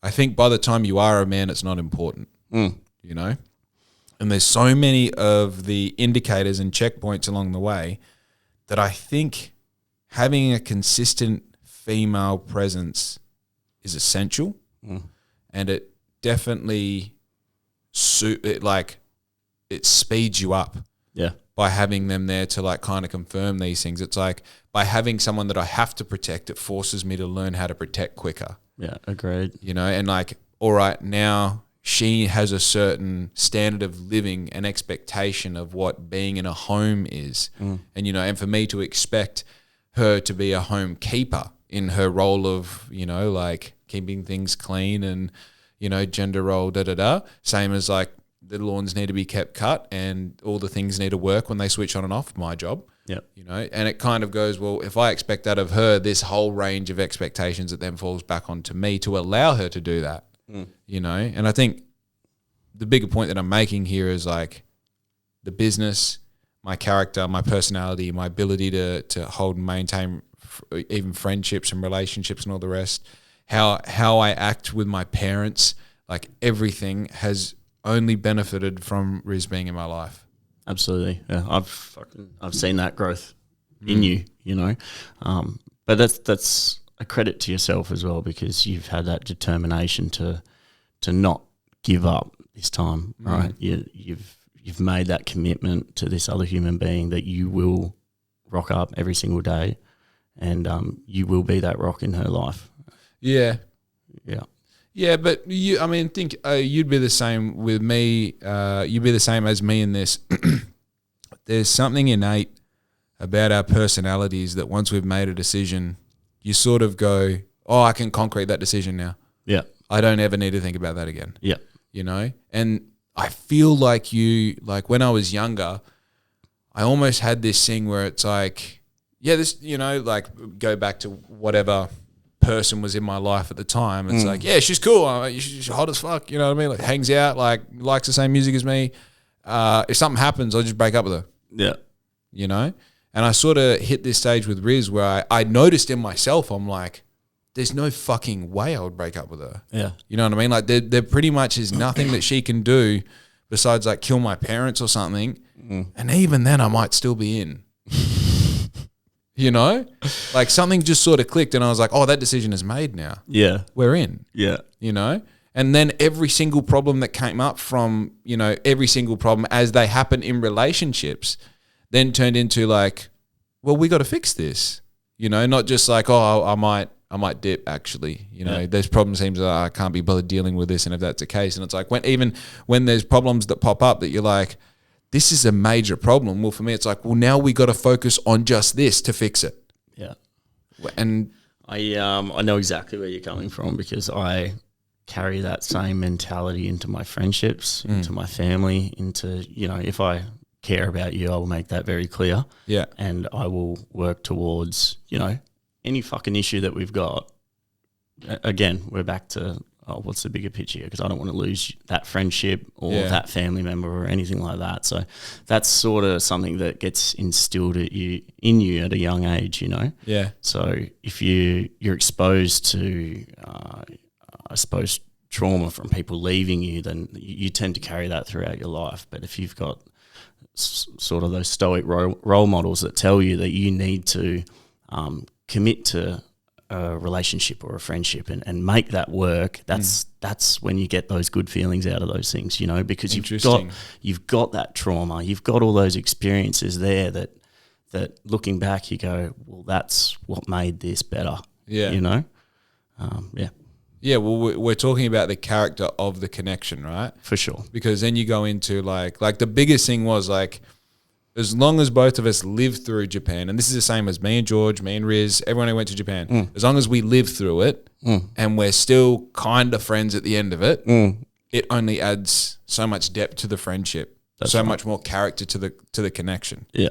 think by the time you are a man, it's not important, and there's so many of the indicators and checkpoints along the way that I think having a consistent female presence is essential, and it definitely it speeds you up. Yeah. By having them there to like kind of confirm these things. It's like by having someone that I have to protect, it forces me to learn how to protect quicker. Yeah, agreed. And like, all right, now she has a certain standard of living and expectation of what being in a home is. And, and for me to expect her to be a home keeper in her role of, like keeping things clean and, gender role, same as like the lawns need to be kept cut and all the things need to work when they switch on and off, my job. Yep. You know, and it kind of goes, well, if I expect that of her, this whole range of expectations that then falls back onto me to allow her to do that, you know? And I think the bigger point that I'm making here is like the business, my character, my personality, my ability to hold and maintain even friendships and relationships and all the rest, how I act with my parents, like everything has only benefited from Riz being in my life. Absolutely, yeah. I've seen that growth in you, you know. But that's a credit to yourself as well, because you've had that determination to not give up this time, right? You've made that commitment to this other human being that you will rock up every single day, and you will be that rock in her life. Yeah. Yeah. Yeah, but think you'd be the same with me. You'd be the same as me in this. There's something innate about our personalities that once we've made a decision, you sort of go, oh, I can concrete that decision now. Yeah. I don't ever need to think about that again. Yeah. You know? And I feel like when I was younger, I almost had this thing where it's like, yeah, this, you know, like go back to whatever person was in my life at the time. It's like, yeah, she's cool. She's hot as fuck. You know what I mean? Like hangs out, like likes the same music as me. If something happens, I'll just break up with her. Yeah. You know? And I sort of hit this stage with Riz where I noticed in myself, I'm like, there's no fucking way I would break up with her. Yeah. You know what I mean? Like there pretty much is nothing that she can do besides like kill my parents or something. And even then I might still be in. You know? Like something just sort of clicked and I was like, oh, that decision is made now. Yeah. We're in. Yeah. You know? And then every single problem that came up from, you know, every single problem as they happen in relationships then turned into like, well, we got to fix this. You know, not just like, oh, I might dip actually. You know, there's problem seems that I can't be bothered dealing with this, and if that's the case, and it's like when there's problems that pop up that you're like, this is a major problem. Well, for me, it's like, well, now we got to focus on just this to fix it. Yeah. And I know exactly where you're coming from, because I carry that same mentality into my friendships, into my family, into, you know, if I care about you, I will make that very clear. Yeah. And I will work towards, you know, any fucking issue that we've got. Again, we're back to, what's the bigger picture here? Because I don't want to lose that friendship or that family member or anything like that. So that's sort of something that gets instilled in you at a young age, you know? Yeah. So if you're exposed to, I suppose, trauma from people leaving you, then you tend to carry that throughout your life. But if you've got sort of those stoic role models that tell you that you need to commit to a relationship or a friendship and make that work, that's when you get those good feelings out of those things, you know, because you've got that trauma, you've got all those experiences there that looking back you go, well, that's what made this better. Yeah. You know? Yeah, well, we're talking about the character of the connection, right? For sure. Because then you go into like the biggest thing was like, as long as both of us live through Japan, and this is the same as me and George, me and Riz, everyone who went to Japan, as long as we live through it and we're still kind of friends at the end of it, it only adds so much depth to the friendship, much more character to the connection. Yeah.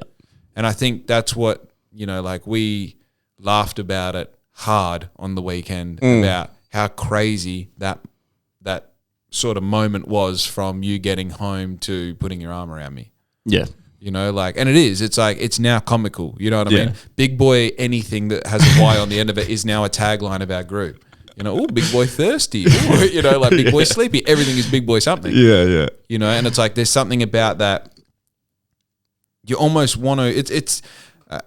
And I think that's what, you know, like we laughed about it hard on the weekend about how crazy that sort of moment was from you getting home to putting your arm around me. Yeah. You know, like, and it's like, it's now comical. You know what I mean? Big boy, anything that has a Y on the end of it is now a tagline of our group. You know, oh, big boy thirsty. Ooh, you know, like big boy sleepy. Everything is big boy something. Yeah, yeah. You know, and it's like, there's something about that. You almost want to,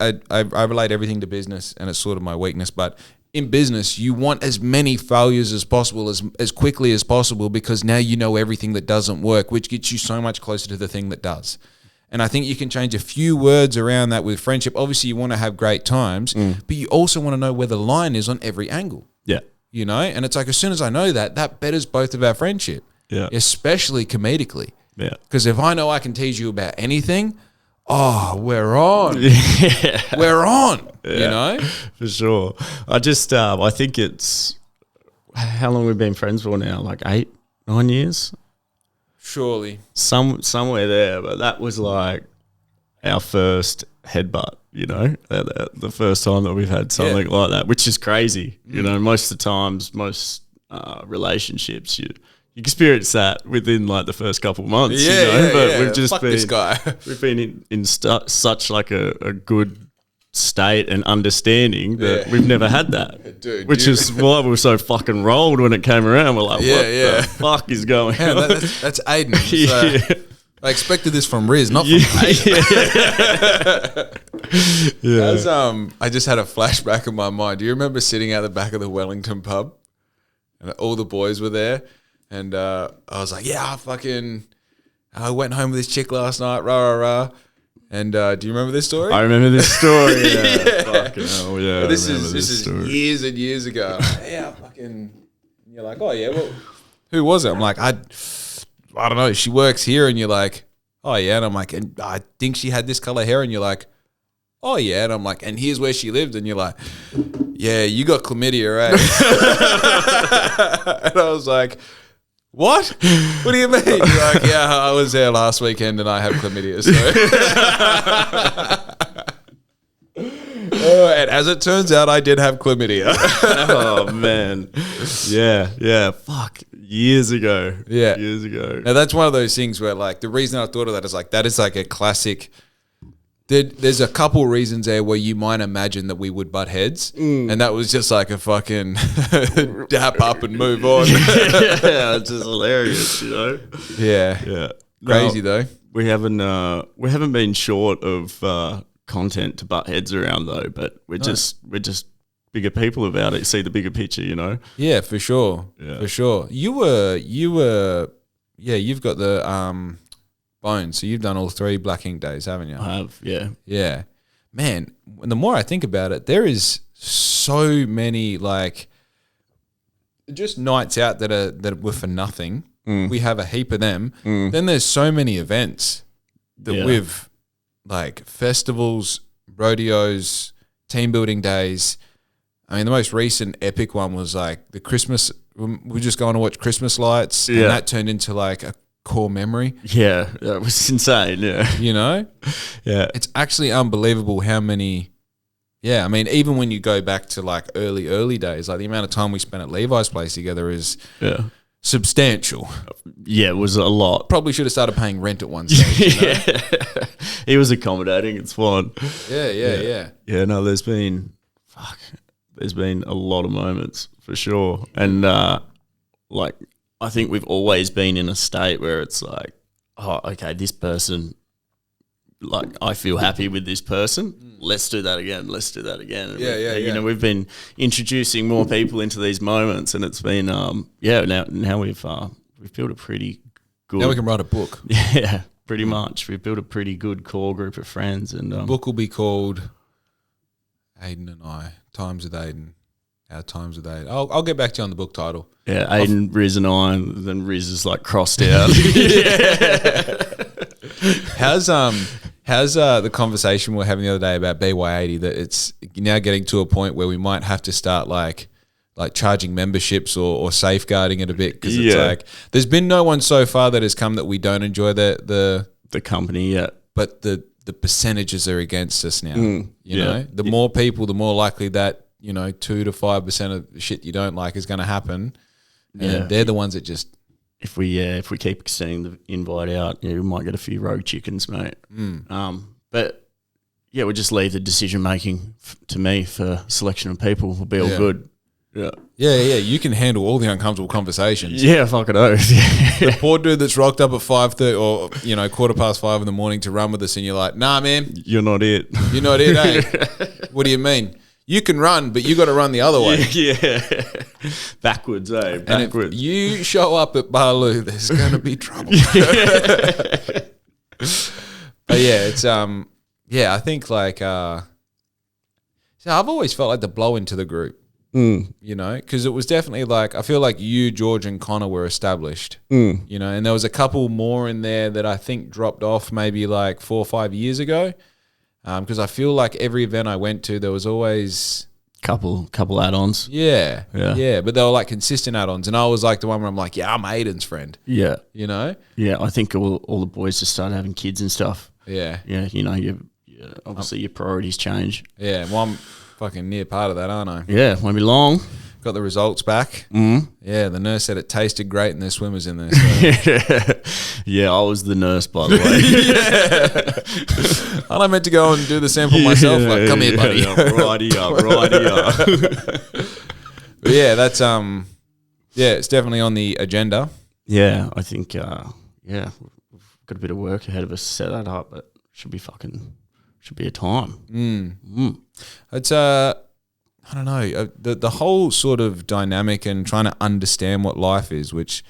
I relate everything to business, and it's sort of my weakness, but in business, you want as many failures as possible, as quickly as possible, because now you know everything that doesn't work, which gets you so much closer to the thing that does. And I think you can change a few words around that with friendship. Obviously, you want to have great times, but you also want to know where the line is on every angle. Yeah. You know? And it's like, as soon as I know that betters both of our friendship. Yeah. Especially comedically. Yeah. Because if I know I can tease you about anything, we're on. Yeah. We're on. Yeah. You know? For sure. I just, I think it's, how long we've been friends for now? Like 8, 9 years? Surely. Somewhere there, but that was like our first headbutt, you know, the first time that we've had something like that, which is crazy. You know, most of the times, most relationships, you experience that within like the first couple of months. But we've just been this guy. We've been in such like a good state and understanding that we've never had that. Dude, which is why we were so fucking rolled when it came around. We're like, what the fuck is going on? That's Aidan. So I expected this from Riz, not from Aidan. I just had a flashback in my mind. Do you remember sitting out the back of the Wellington pub and all the boys were there? And I was like, I went home with this chick last night, rah, rah, rah. And do you remember this story? I remember this story. Fucking hell, yeah. This is years and years ago. And you're like, oh yeah, well, who was it? I'm like, I don't know. She works here, and you're like, oh yeah, and I'm like, and I think she had this color hair, and you're like, oh yeah, and I'm like, and here's where she lived, and you're like, yeah, you got chlamydia, right? And I was like, what? What do you mean? You're like, yeah, I was there last weekend and I have chlamydia. So. And as it turns out, I did have chlamydia. Oh, man. Yeah. Fuck. Years ago. Yeah. Years ago. Now, that's one of those things where, like, the reason I thought of that is like a classic. There's a couple reasons there where you might imagine that we would butt heads, and that was just like a fucking dap up and move on. Yeah, it's just hilarious, you know. Yeah. Crazy though. We haven't been short of content to butt heads around though, but we're just bigger people about it. See the bigger picture, you know. Yeah, for sure. Yeah. For sure. You've got the bones. So you've done all 3 Black Ink days, haven't you? I have, yeah. Yeah. Man, the more I think about it, there is so many like just nights out that were for nothing. We have a heap of them. Then there's so many events that we've like festivals, rodeos, team building days. I mean, the most recent epic one was like the Christmas. We were just going to watch Christmas lights, and that turned into like a core memory. Yeah, that was insane. Yeah, you know, it's actually unbelievable how many. Yeah, I mean, even when you go back to like early days, like the amount of time we spent at Levi's place together is substantial. Yeah, it was a lot. Probably should have started paying rent at one stage. You know? He was accommodating. It's fine. Yeah. Yeah, no, there's been a lot of moments for sure, and like I think we've always been in a state where it's like, oh, okay, this person, like I feel happy with this person. Let's do that again. Yeah. You know, we've been introducing more people into these moments, and it's been now we've built a pretty good. Now we can write a book. Yeah, pretty much. We've built a pretty good core group of friends, and the book will be called Aidan and I. Times with Aidan. Our times with Aidan. I'll get back to you on the book title. Yeah, Aidan, Riz and I, and then Riz is like crossed out. How's the conversation we were having the other day about BY80 that it's now getting to a point where we might have to start like charging memberships or safeguarding it a bit, because it's like there's been no one so far that has come that we don't enjoy the company yet, but the percentages are against us now. You know, the more people, the more likely that 2 to 5% of the shit you don't like is going to happen, and they're the ones that just. If we keep extending the invite out, we might get a few rogue chickens, mate. But we'll just leave the decision making to me for selection of people. Will be all good. Yeah. You can handle all the uncomfortable conversations. Yeah, fucking oath. The poor dude that's rocked up at 5:30 or 5:15 in the morning to run with us, and you're like, nah, man, you're not it. You're not it, eh? What do you mean? You can run, but you got to run the other way. Yeah. Backwards, eh? Backwards. And if you show up at Barloo, there's going to be trouble. But it's I think like so I've always felt like the blow into the group. Because it was definitely like I feel like you, George, and Connor were established. And there was a couple more in there that I think dropped off maybe like 4 or 5 years ago. Because I feel like every event I went to, there was always Couple add-ons. Yeah. But they were like consistent add-ons, and I was like the one where I'm like, yeah, I'm Aidan's friend. Yeah, you know. Yeah, I think all the boys just started having kids and stuff. Yeah, you know, obviously your priorities change. Yeah, well, I'm fucking near part of that, aren't I? Yeah, won't be long. Got the results back. Mm. Yeah, the nurse said it tasted great and there's swimmers in there. So. Yeah, I was the nurse, by the way. And I meant to go and do the sample myself. Like, come here, buddy. Righty up. But yeah, that's it's definitely on the agenda. Yeah, I think we've got a bit of work ahead of us to set that up, but should be a time. It's I don't know, the whole sort of dynamic and trying to understand what life is, which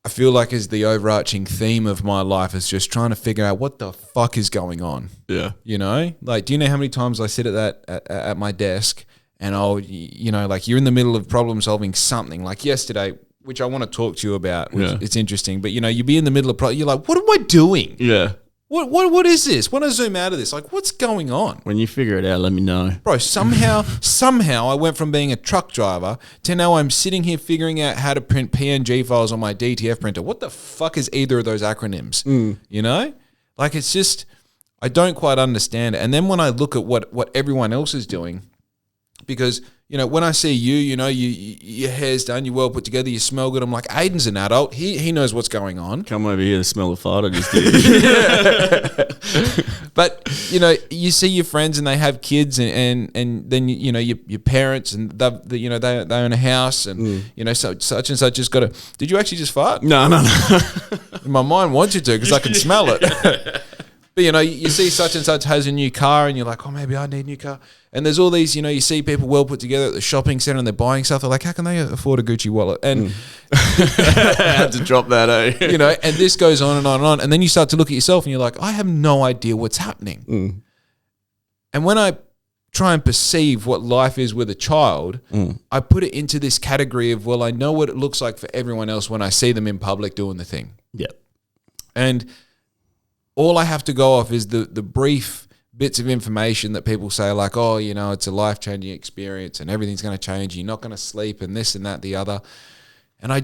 I feel like is the overarching theme of my life, is just trying to figure out what the fuck is going on. Yeah. You know? Like, do you know how many times I sit at my desk and like you're in the middle of problem solving something, like yesterday, which I want to talk to you about, which it's interesting, but you be in the middle of you're like, what am I doing? Yeah. What is this? When I zoom out of this, like, what's going on? When you figure it out, let me know. Bro, somehow I went from being a truck driver to now I'm sitting here figuring out how to print PNG files on my DTF printer. What the fuck is either of those acronyms? You know? Like, it's just, I don't quite understand it. And then when I look at what everyone else is doing, because, when I see your hair's done, you're well put together, you smell good, I'm like, Aidan's an adult. He knows what's going on. Come over here to smell the fart I just did. But, you see your friends and they have kids and then, your parents and they own a house and, such and such has got to... Did you actually just fart? No. My mind wants you to because I can smell it. But, you see such and such has a new car and you're like, oh, maybe I need a new car. And there's all these, you see people well put together at the shopping centre and they're buying stuff. They're like, how can they afford a Gucci wallet? And I had to drop that, and this goes on and on and on. And then you start to look at yourself and you're like, I have no idea what's happening. And when I try and perceive what life is with a child, I put it into this category of, well, I know what it looks like for everyone else when I see them in public doing the thing. Yeah. And all I have to go off is the brief bits of information that people say, like, oh, it's a life-changing experience and everything's going to change. You're not going to sleep and this and that, the other. And I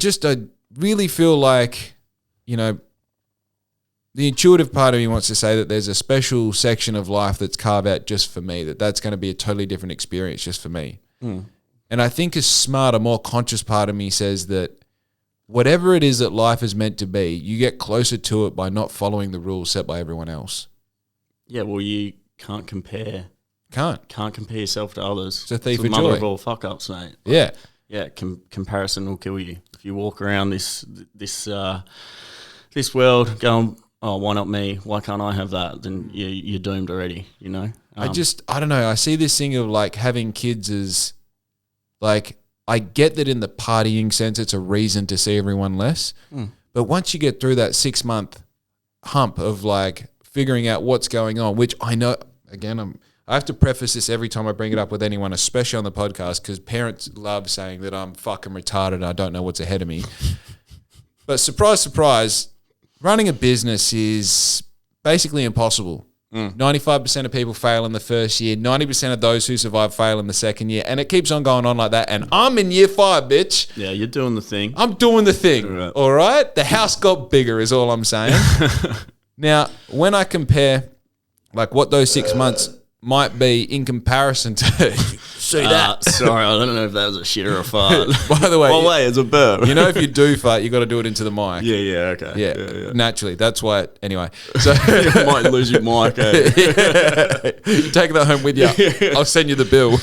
really feel like, the intuitive part of me wants to say that there's a special section of life that's carved out just for me, that's going to be a totally different experience just for me. And I think a smarter, more conscious part of me says that whatever it is that life is meant to be, you get closer to it by not following the rules set by everyone else. Yeah, well, you can't compare. Can't compare yourself to others. It's a thief of joy. Mother of all fuck-ups, mate. Yeah. Yeah, comparison will kill you. If you walk around this world going, oh, why not me? Why can't I have that? Then you're doomed already, I don't know. I see this thing of, like, having kids as, like, I get that in the partying sense, it's a reason to see everyone less. But once you get through that 6-month hump of, like, figuring out what's going on, which I know, again, I have to preface this every time I bring it up with anyone, especially on the podcast, because parents love saying that I'm fucking retarded. I don't know what's ahead of me. But surprise, surprise, running a business is basically impossible. 95% of people fail in the first year. 90% of those who survive fail in the second year. And it keeps on going on like that. And I'm in year 5, bitch. Yeah, you're doing the thing. I'm doing the thing. All right? The house got bigger is all I'm saying. Now, when I compare, like, what those 6 months might be in comparison to... See that? Sorry, I don't know if that was a shit or a fart. By the way... Well, wait, it's a burp. If you do fart, you got to do it into the mic. Yeah, okay. Yeah, naturally. That's why... Anyway. So you might lose your mic, Take that home with you. I'll send you the bill.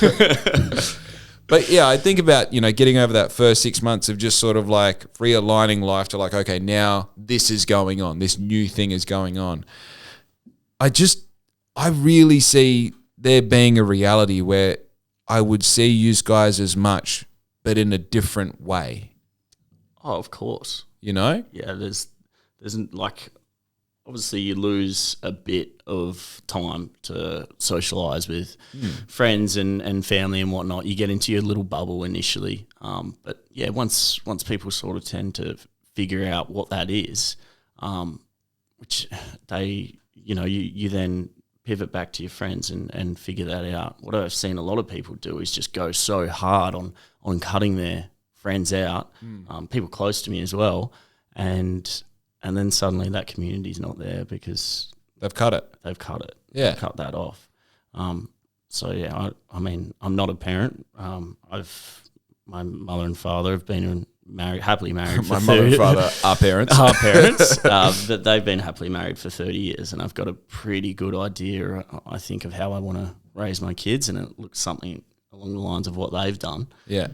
But yeah, I think about, getting over that first 6 months of just sort of like realigning life to, like, okay, now this is going on. This new thing is going on. I really see there being a reality where I would see you guys as much, but in a different way. Oh, of course. Yeah, there's like, obviously you lose a bit of time to socialise with friends and family and whatnot. You get into your little bubble initially. But yeah, once people sort of tend to figure out what that is, which they, you then pivot back to your friends and figure that out. What I've seen a lot of people do is just go so hard on cutting their friends out, people close to me as well, and then suddenly that community's not there because they've cut it. They've cut that off. So yeah, I mean, I'm not a parent. My mother and father have been happily married for my mother and father are parents. Are parents, but they've been happily married for 30 years, and I've got a pretty good idea, I think, of how I want to raise my kids, and it looks something along the lines of what they've done. Yeah.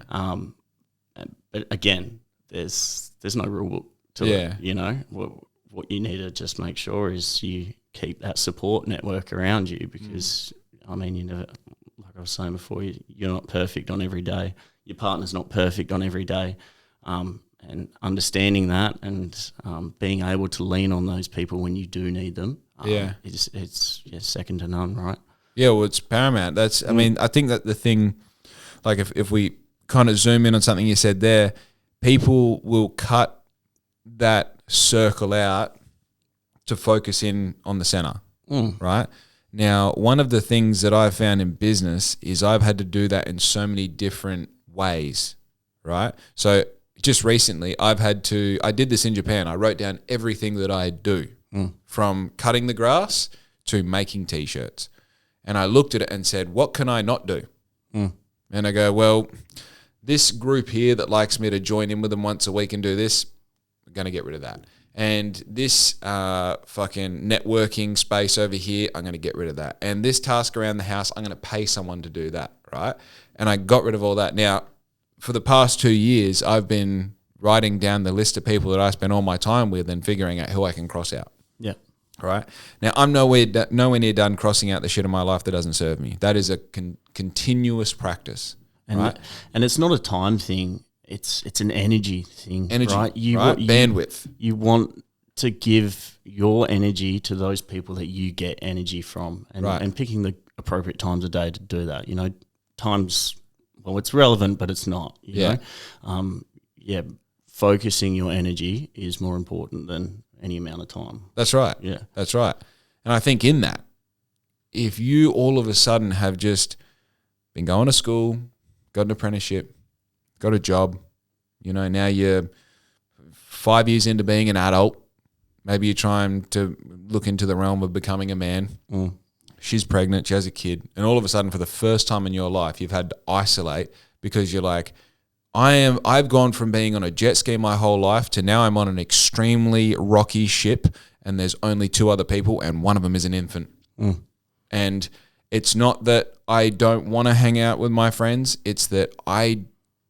But again, there's no rule book to it. You know, what you need to just make sure is you keep that support network around you, because I mean, you never, like I was saying before, you're not perfect on every day. Your partner's not perfect on every day. And understanding that and being able to lean on those people when you do need them, it's second to none, right? Yeah, well, it's paramount. I mean, I think that the thing, like if we kind of zoom in on something you said there, people will cut that circle out to focus in on the center, right? Now, one of the things that I've found in business is I've had to do that in so many different ways, right? So just recently, I did this in Japan. I wrote down everything that I do, from cutting the grass to making T-shirts. And I looked at it and said, what can I not do? And I go, well, this group here that likes me to join in with them once a week and do this, I'm going to get rid of that. And this fucking networking space over here, I'm going to get rid of that. And this task around the house, I'm going to pay someone to do that, right? And I got rid of all that. Now, for the past 2 years, I've been writing down the list of people that I spend all my time with and figuring out who I can cross out. Yeah. Right? Now, I'm nowhere near done crossing out the shit in my life that doesn't serve me. That is a continuous practice, right? And it's not a time thing. It's an energy thing, right? Right? Bandwidth. You want to give your energy to those people that you get energy from, and picking the appropriate times of day to do that. You know, times, well, it's relevant, but it's not. You know? Focusing your energy is more important than any amount of time. That's right. Yeah. That's right. And I think in that, if you all of a sudden have just been going to school, got an apprenticeship, got a job, you know, now you're 5 years into being an adult, maybe you're trying to look into the realm of becoming a man. She's pregnant, she has a kid, and all of a sudden for the first time in your life, you've had to isolate because you're like, I've gone from being on a jet ski my whole life to now I'm on an extremely rocky ship and there's only 2 other people and one of them is an infant. And it's not that I don't want to hang out with my friends, it's that I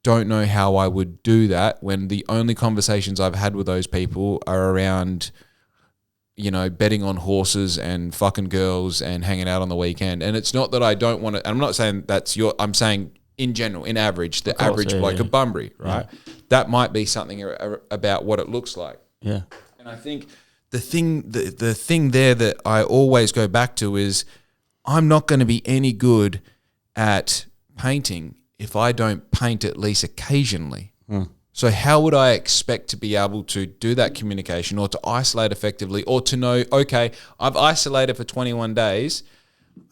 don't know how I would do that when the only conversations I've had with those people are around, you know, betting on horses and fucking girls and hanging out on the weekend. And it's not that I don't want to, I'm not saying I'm saying in general, in average, the average bloke of Bunbury, right? Yeah. That might be something about what it looks like. Yeah. And I think the thing there that I always go back to is I'm not going to be any good at painting if I don't paint at least occasionally. So how would I expect to be able to do that communication or to isolate effectively or to know, okay, I've isolated for 21 days,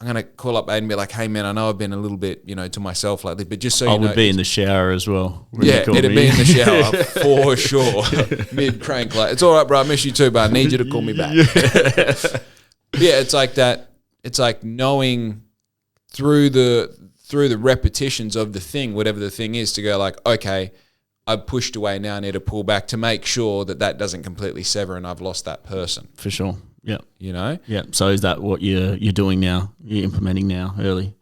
I'm going to call up Aidan and be like, hey, man, I know I've been a little bit, you know, to myself lately, but just so you know. I would be in the shower as well. Yeah, it'd be in the shower for sure. Mid-crank. Like, it's all right, bro, I miss you too, but I need you to call me back. Yeah, it's like that. It's like knowing through the repetitions of the thing, whatever the thing is, to go like, okay, I've pushed away, now I need to pull back to make sure that doesn't completely sever and I've lost that person. For sure. Yeah. You know? Yeah. So is that what you're doing now? You're implementing now early?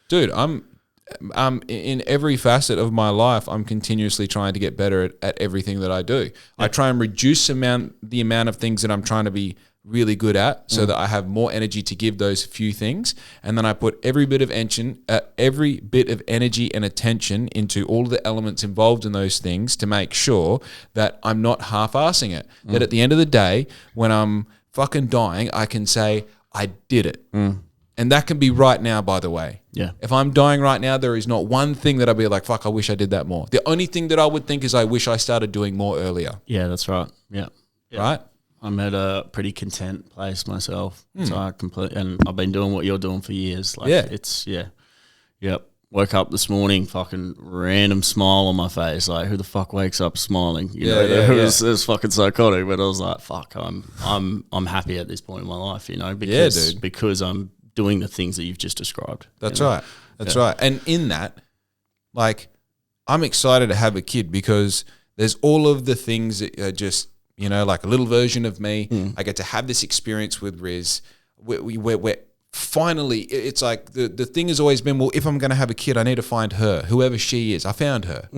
Dude, I'm in every facet of my life, I'm continuously trying to get better at everything that I do. Yeah. I try and reduce the amount of things that I'm trying to be really good at so that I have more energy to give those few things. And then I put every bit of energy and attention into all of the elements involved in those things to make sure that I'm not half-assing it. That at the end of the day, when I'm fucking dying, I can say, I did it. And that can be right now, by the way. Yeah. If I'm dying right now, there is not one thing that I'd be like, fuck, I wish I did that more. The only thing that I would think is I wish I started doing more earlier. Yeah, that's right. Yeah. Right? I'm at a pretty content place myself. So and I've been doing what you're doing for years. Like yep. Woke up this morning, fucking random smile on my face. Like, who the fuck wakes up smiling? It was fucking psychotic. But I was like, fuck, I'm happy at this point in my life, because I'm doing the things that you've just described. That's right. That's right. And in that, like, I'm excited to have a kid because there's all of the things that are just, like a little version of me. I get to have this experience with Riz. We're finally, it's like the thing has always been, well, if I'm going to have a kid, I need to find her, whoever she is. I found her.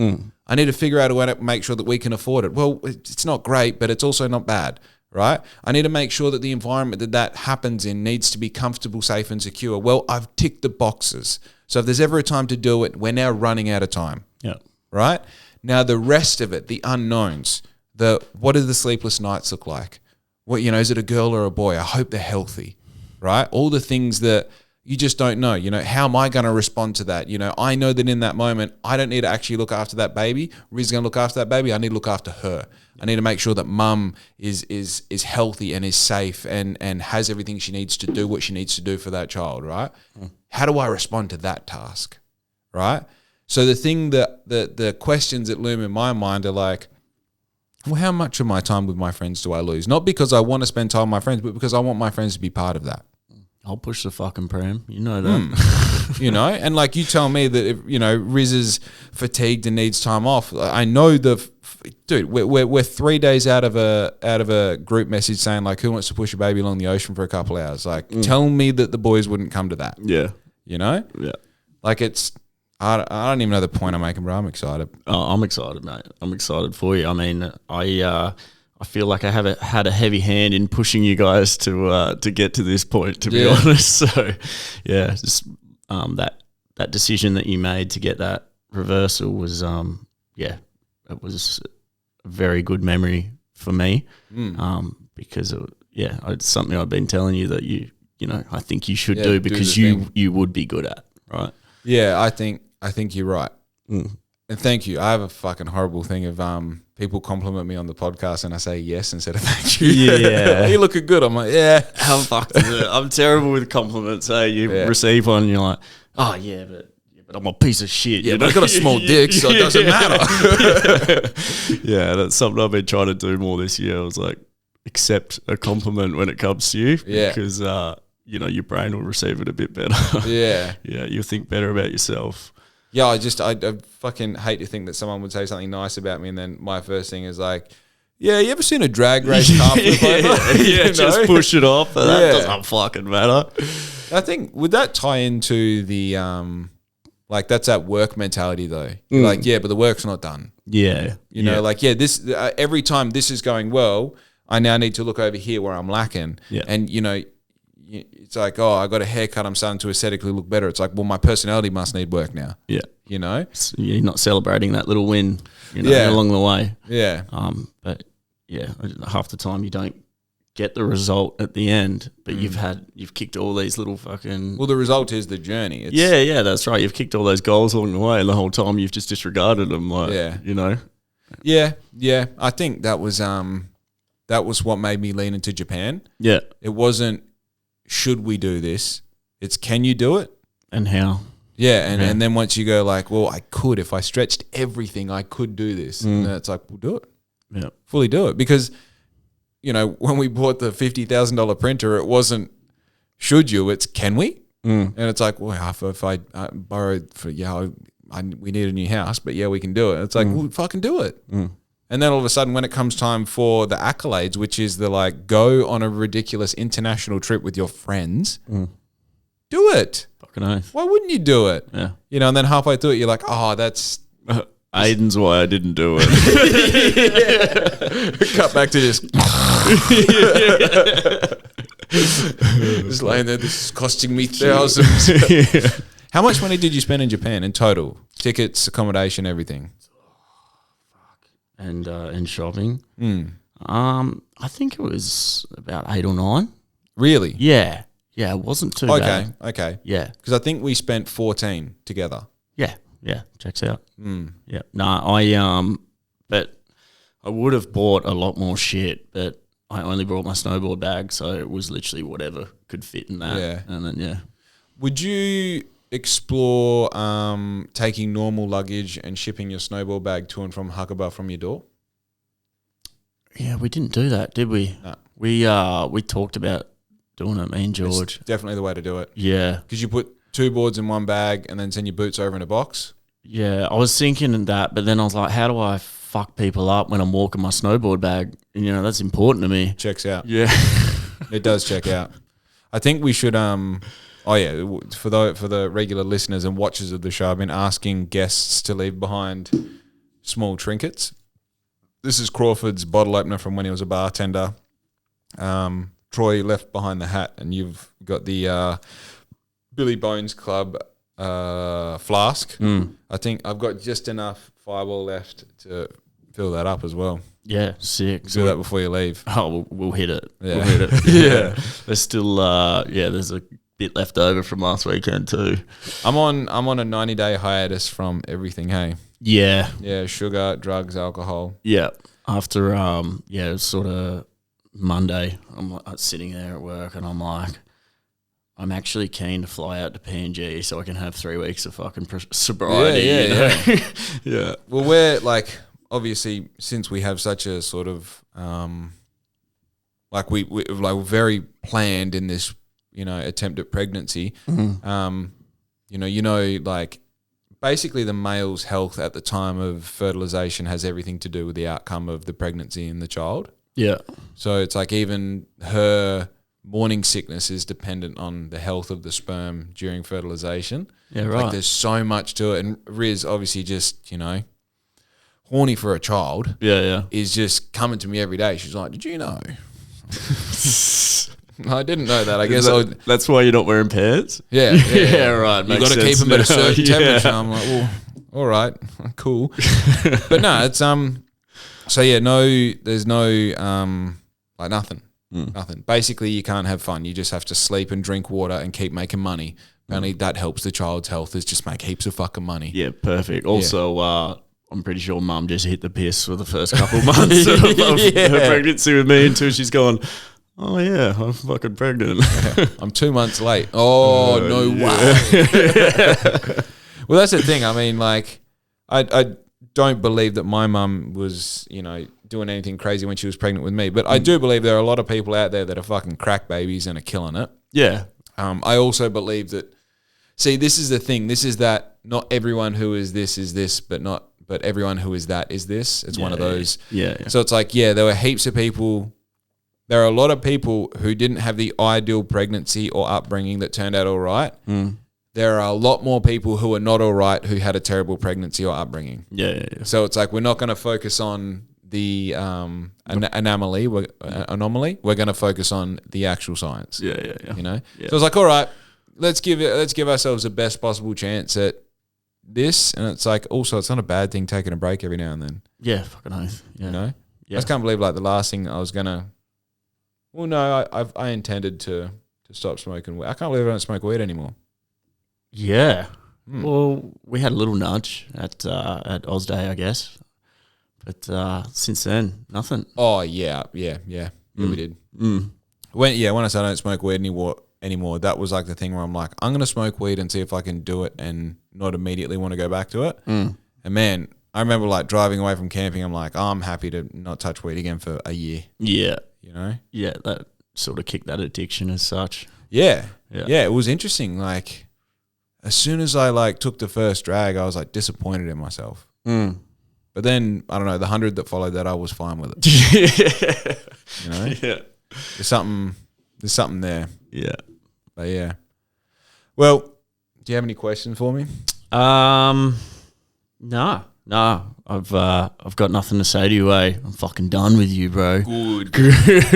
I need to figure out a way to make sure that we can afford it. Well, it's not great, but it's also not bad, right? I need to make sure that the environment that happens in needs to be comfortable, safe, and secure. Well, I've ticked the boxes. So if there's ever a time to do it, we're now running out of time. Yeah. Right? Now, the rest of it, the unknowns, what do the sleepless nights look like? What, is it a girl or a boy? I hope they're healthy. Right? All the things that you just don't know. How am I going to respond to that? I know that in that moment, I don't need to actually look after that baby. Riz is going to look after that baby. I need to look after her. I need to make sure that mum is healthy and is safe and has everything she needs to do what she needs to do for that child, right? How do I respond to that task, right? So the questions that loom in my mind are like, well, how much of my time with my friends do I lose? Not because I want to spend time with my friends, but because I want my friends to be part of that. I'll push the fucking pram. You know that. And like you tell me that if, Riz is fatigued and needs time off. I know dude, we're 3 days out of a group message saying like, who wants to push a baby along the ocean for a couple hours? Like, tell me that the boys wouldn't come to that. Yeah. Yeah. Like I don't even know the point I'm making, bro. I'm excited. Oh, I'm excited, mate. I'm excited for you. I mean, I feel like I have had a heavy hand in pushing you guys to get to this point, to be honest. So, yeah, just that decision that you made to get that reversal was, it was a very good memory for me, because it's something I've been telling you that I think you should do because you would be good at, right? Yeah, I think you're right. And thank you. I have a fucking horrible thing of people compliment me on the podcast and I say yes instead of thank you. Yeah. You looking good. I'm like, yeah. How fucked is it? I'm terrible with compliments. Hey, you receive one and you're like, oh yeah, but I'm a piece of shit. Yeah, but I got a small dick, so it doesn't matter. Yeah, that's something I've been trying to do more this year. I was like, accept a compliment when it comes to you. Yeah. Because your brain will receive it a bit better. Yeah. Yeah, you'll think better about yourself. Yeah, I fucking hate to think that someone would say something nice about me and then my first thing is like, yeah, you ever seen a drag race car flip over? Just push it off. That doesn't fucking matter. I think, would that tie into the, that's that work mentality though? Like, yeah, but the work's not done. Yeah. This every time this is going well, I now need to look over here where I'm lacking. Yeah. And, it's like, oh, I got a haircut, I'm starting to aesthetically look better. It's like, well, my personality must need work now. Yeah. You're not celebrating that little win, along the way. Yeah. But yeah, half the time you don't get the result at the end, but you've kicked all these little fucking... Well, the result is the journey. Yeah, that's right. You've kicked all those goals along the way and the whole time you've just disregarded them. Yeah. I think that was what made me lean into Japan. Yeah. It wasn't, should we do this? It's, can you do it? And how? Yeah, and then once you go like, well, I could, if I stretched everything, I could do this. And then it's like, we'll do it. Yeah. Fully do it. Because, when we bought the $50,000 printer, it wasn't, should you? It's, can we? And it's like, well, if I borrowed for, we need a new house, but yeah, we can do it. It's like, well, fucking do it. And then all of a sudden, when it comes time for the accolades, which is the like, go on a ridiculous international trip with your friends, do it. Fucking oath. Why wouldn't you do it? Yeah. And then halfway through it, you're like, oh, that's... Aidan's why I didn't do it. Cut back to just... just laying there, this is costing me thousands. How much money did you spend in Japan in total? Tickets, accommodation, everything? And shopping. I think it was about 8 or 9. Really? Yeah, it wasn't too bad. Okay. Yeah, because I think we spent 14 together. Yeah, checks out. Yeah, but I would have bought a lot more shit, but I only brought my snowboard bag, so it was literally whatever could fit in that. Yeah. And then, Would you explore taking normal luggage and shipping your snowboard bag to and from Huckabah from your door? Yeah, we didn't do that, did we? No. We talked about doing it, me and George. It's definitely the way to do it. Yeah. Because you put 2 boards in one bag and then send your boots over in a box. Yeah, I was thinking that, but then I was like, how do I fuck people up when I'm walking my snowboard bag? And, that's important to me. Checks out. Yeah. It does check out. I think we should for the regular listeners and watchers of the show, I've been asking guests to leave behind small trinkets. This is Crawford's bottle opener from when he was a bartender. Troy left behind the hat, and you've got the Billy Bones Club flask. I think I've got just enough Fireball left to fill that up as well. Yeah, sick. Do that before you leave. Oh, we'll hit it. Yeah. We'll hit it. Yeah. There's still, there's a bit left over from last weekend too. I'm on a 90-day hiatus from everything, hey? Yeah. Yeah, sugar, drugs, alcohol. Yeah. After, it was sort of Monday, I'm like, sitting there at work and I'm like, I'm actually keen to fly out to PNG so I can have 3 weeks of fucking sobriety. Yeah. Yeah. Well, we're like, obviously, since we have such a sort of, we're very planned in this, attempt at pregnancy. Like basically the male's health at the time of fertilization has everything to do with the outcome of the pregnancy and the child. Yeah. So it's like even her morning sickness is dependent on the health of the sperm during fertilization. Yeah, right. Like there's so much to it. And Riz obviously just, horny for a child. Yeah. Is just coming to me every day. She's like, did you know? I didn't know that. I guess that's why you're not wearing pants? Yeah. Yeah, right. You got to keep them at a certain temperature. I'm like, well, all right, cool. But no, it's so yeah, there's no nothing. Nothing. Basically, you can't have fun. You just have to sleep and drink water and keep making money. Apparently, that helps the child's health, is just make heaps of fucking money. Yeah, perfect. Also, I'm pretty sure mum just hit the piss for the first couple of months of her pregnancy with me until she's gone, oh yeah, I'm fucking pregnant. I'm 2 months late. Oh, no way. Well, that's the thing. I mean, like, I don't believe that my mum was, doing anything crazy when she was pregnant with me. But I do believe there are a lot of people out there that are fucking crack babies and are killing it. Yeah. I also believe that, see, this is the thing. This is that not everyone who is this, but everyone who is that is this. It's one of those. Yeah. So it's like, there were heaps of people. There are a lot of people who didn't have the ideal pregnancy or upbringing that turned out all right. There are a lot more people who are not all right who had a terrible pregnancy or upbringing. Yeah. So it's like we're not going to focus on the anomaly. We're going to focus on the actual science. Yeah. So it's like, all right, let's give ourselves the best possible chance at this. And it's like, also, it's not a bad thing taking a break every now and then. Yeah, fucking oath. Yeah. I just can't believe, like, the last thing I was gonna. Well, no, I intended to stop smoking weed. I can't believe I don't smoke weed anymore. Yeah. Well, we had a little nudge at Oz Day, I guess, but since then, nothing. Oh yeah, we did. When I said I don't smoke weed anymore, that was like the thing where I'm like, I'm gonna smoke weed and see if I can do it and not immediately want to go back to it. And man, I remember like driving away from camping. I'm like, I'm happy to not touch weed again for a year. Yeah. Yeah, that sort of kicked that addiction as such. Yeah. It was interesting. Like, as soon as I like took the first drag, I was like disappointed in myself. But then I don't know, the 100 that followed that, I was fine with it. Yeah. There's something there. Yeah. But yeah. Well, do you have any questions for me? No. I've got nothing to say to you, eh? I'm fucking done with you, bro. Good. Good.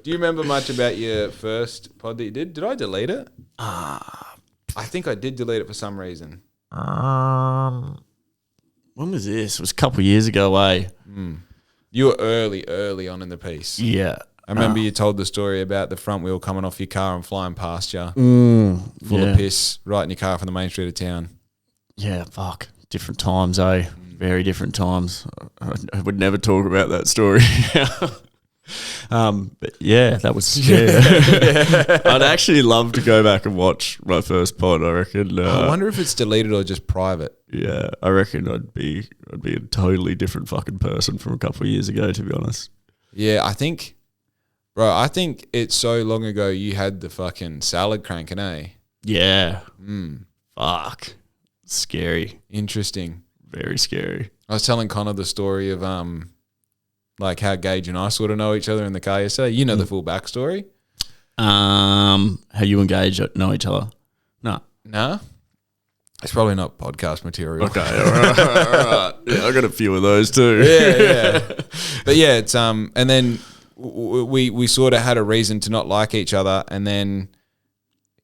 Do you remember much about your first pod that you did? Did I delete it? I think I did delete it for some reason. When was this? It was a couple of years ago, eh? You were early on in the piece. Yeah. I remember you told the story about the front wheel coming off your car and flying past you. Full of piss, right in your car from the main street of town. Yeah, fuck. Different times, eh? Very different times. I would never talk about that story. But yeah, that was scary. I'd actually love to go back and watch my first pod. I reckon. I wonder if it's deleted or just private. Yeah, I reckon I'd be a totally different fucking person from a couple of years ago, to be honest. Yeah, I think it's so long ago you had the fucking salad cranking, eh? Yeah. Fuck. Scary. Interesting. Very scary. I was telling Connor the story of like how Gage and I sort of know each other in the car yesterday. You know the full backstory. How you and Gage know each other? No. Nah. It's probably not podcast material. Okay. All right. Yeah, I got a few of those too. Yeah. But yeah, it's and then we sort of had a reason to not like each other, and then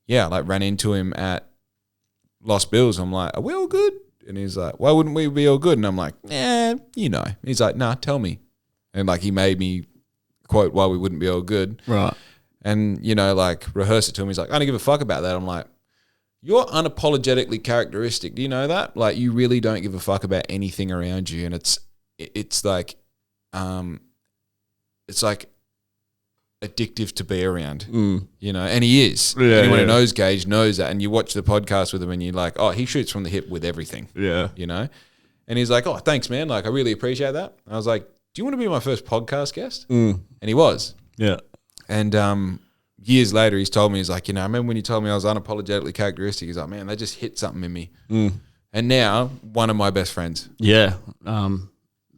like ran into him at Lost Bills. I'm like, are we all good? And he's like, why wouldn't we be all good? And I'm like, you know. He's like, nah, tell me. And like he made me quote why we wouldn't be all good. Right. And, you know, like rehearse it to him. He's like, I don't give a fuck about that. I'm like, you're unapologetically characteristic. Do you know that? Like you really don't give a fuck about anything around you. And it's like addictive to be around, you know, and he is. Yeah, anyone who knows Gage knows that. And you watch the podcast with him and you're like, oh, he shoots from the hip with everything. Yeah. You know? And he's like, oh, thanks, man. Like, I really appreciate that. I was like, do you want to be my first podcast guest? And he was. Yeah. And years later, he's told me, he's like, you know, I remember when you told me I was unapologetically characteristic. He's like, man, they just hit something in me. And now, one of my best friends. Yeah.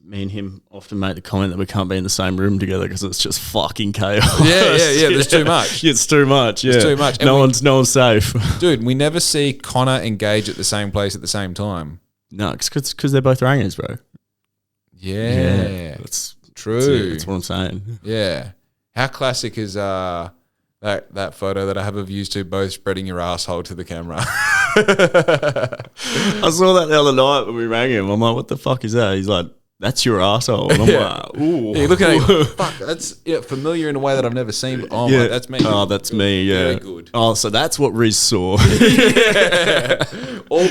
Me and him often make the comment that we can't be in the same room together because it's just fucking chaos. Yeah. There's too much. It's too much. Yeah. It's too much. No one's safe. Dude, we never see Connor and Gage at the same place at the same time. No, because they're both rangers, bro. Yeah. That's true. That's what I'm saying. Yeah. How classic is that photo that I have of you two both spreading your asshole to the camera? I saw that the other night when we rang him. I'm like, what the fuck is that? He's like, that's your asshole. And I'm like, ooh. Yeah, you're looking at him, fuck, that's familiar in a way that I've never seen. But oh, my, that's me. Oh, that's me, yeah. Very good. Oh, so that's what Riz saw. All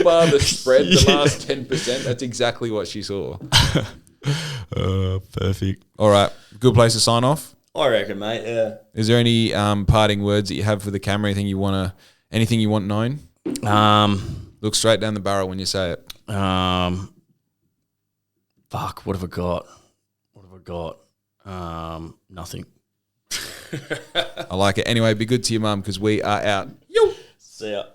bar the spread, the last 10%, that's exactly what she saw. Perfect. All right, good place to sign off. I reckon, mate, yeah. Is there any parting words that you have for the camera? Anything you want known? Look straight down the barrel when you say it. Fuck, what have I got? Nothing. I like it. Anyway, be good to your mum because we are out. Yo. See ya.